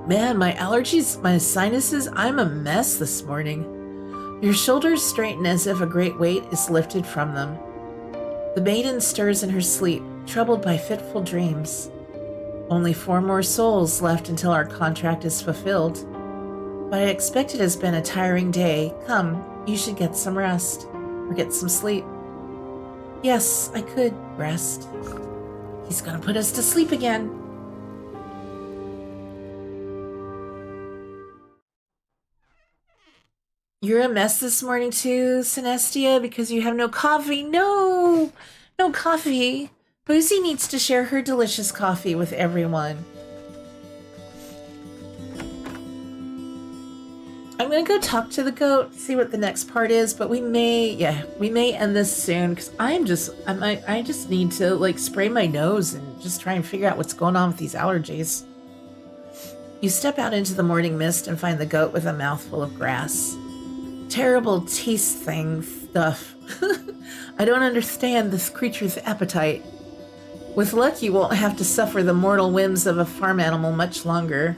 Man, my allergies, my sinuses, I'm a mess this morning. Your shoulders straighten as if a great weight is lifted from them. The maiden stirs in her sleep, troubled by fitful dreams. Only 4 more souls left until our contract is fulfilled. But I expect it has been a tiring day. Come, you should get some rest, or get some sleep. Yes, I could rest. He's gonna put us to sleep again. You're a mess this morning too, Synestia, because you have no coffee. No! No coffee. Boozy needs to share her delicious coffee with everyone. I'm gonna go talk to the goat, see what the next part is, but we may end this soon, because I just need to like spray my nose and just try and figure out what's going on with these allergies. You step out into the morning mist and find the goat with a mouthful of grass. Terrible taste thing stuff. I don't understand this creature's appetite. With luck, you won't have to suffer the mortal whims of a farm animal much longer.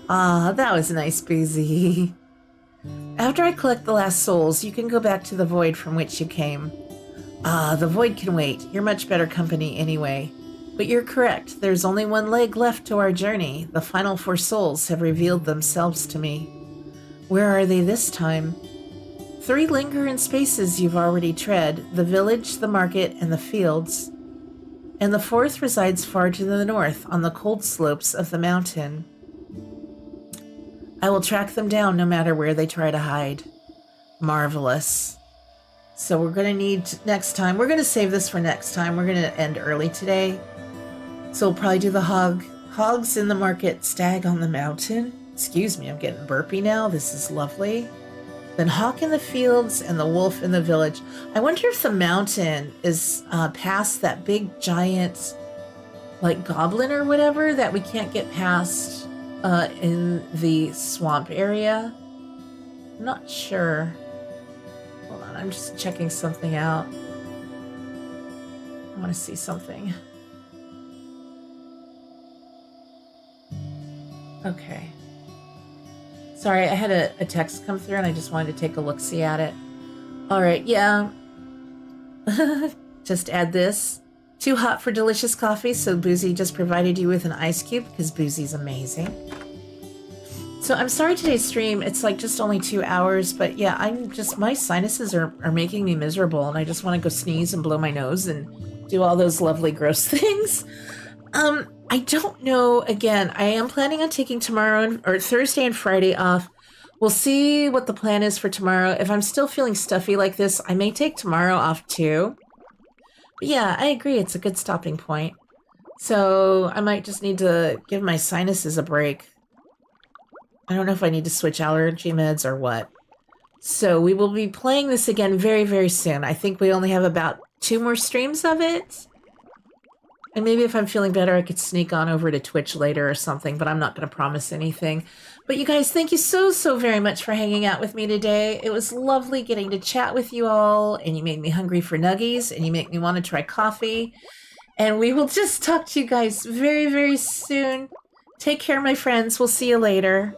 Ah, that was nice, Boozy. After I collect the last souls, you can go back to the void from which you came. Ah, the void can wait. You're much better company anyway. But you're correct. There's only one leg left to our journey. The final 4 souls have revealed themselves to me. Where are they this time? 3 linger in spaces you've already tread, the village, the market, and the fields. And the 4th resides far to the north, on the cold slopes of the mountain. I will track them down no matter where they try to hide. Marvelous. So we're going to need next time. We're going to save this for next time. We're going to end early today. So we'll probably do the hogs in the market, stag on the mountain. Excuse me, I'm getting burpy now. This is lovely. Then hawk in the fields and the wolf in the village. I wonder if the mountain is past that big giant like goblin or whatever that we can't get past in the swamp area. I'm not sure. Hold on, I'm just checking something out. I want to see something. Okay. Sorry, I had a text come through and I just wanted to take a look-see at it. All right, yeah. Just add this. Too hot for delicious coffee, so Boozy just provided you with an ice cube because Boozy's amazing. So I'm sorry today's stream, it's like just only 2 hours, but yeah, my sinuses are making me miserable and I just want to go sneeze and blow my nose and do all those lovely gross things. I don't know, again, I am planning on taking tomorrow or Thursday and Friday off. We'll see what the plan is for tomorrow. If I'm still feeling stuffy like this, I may take tomorrow off too. But yeah, I agree, it's a good stopping point. So I might just need to give my sinuses a break. I don't know if I need to switch allergy meds or what. So we will be playing this again very, very soon. I think we only have about 2 more streams of it. And maybe if I'm feeling better, I could sneak on over to Twitch later or something, but I'm not going to promise anything. But you guys, thank you so, so very much for hanging out with me today. It was lovely getting to chat with you all, and you made me hungry for nuggies, and you make me want to try coffee. And we will just talk to you guys very, very soon. Take care, my friends. We'll see you later.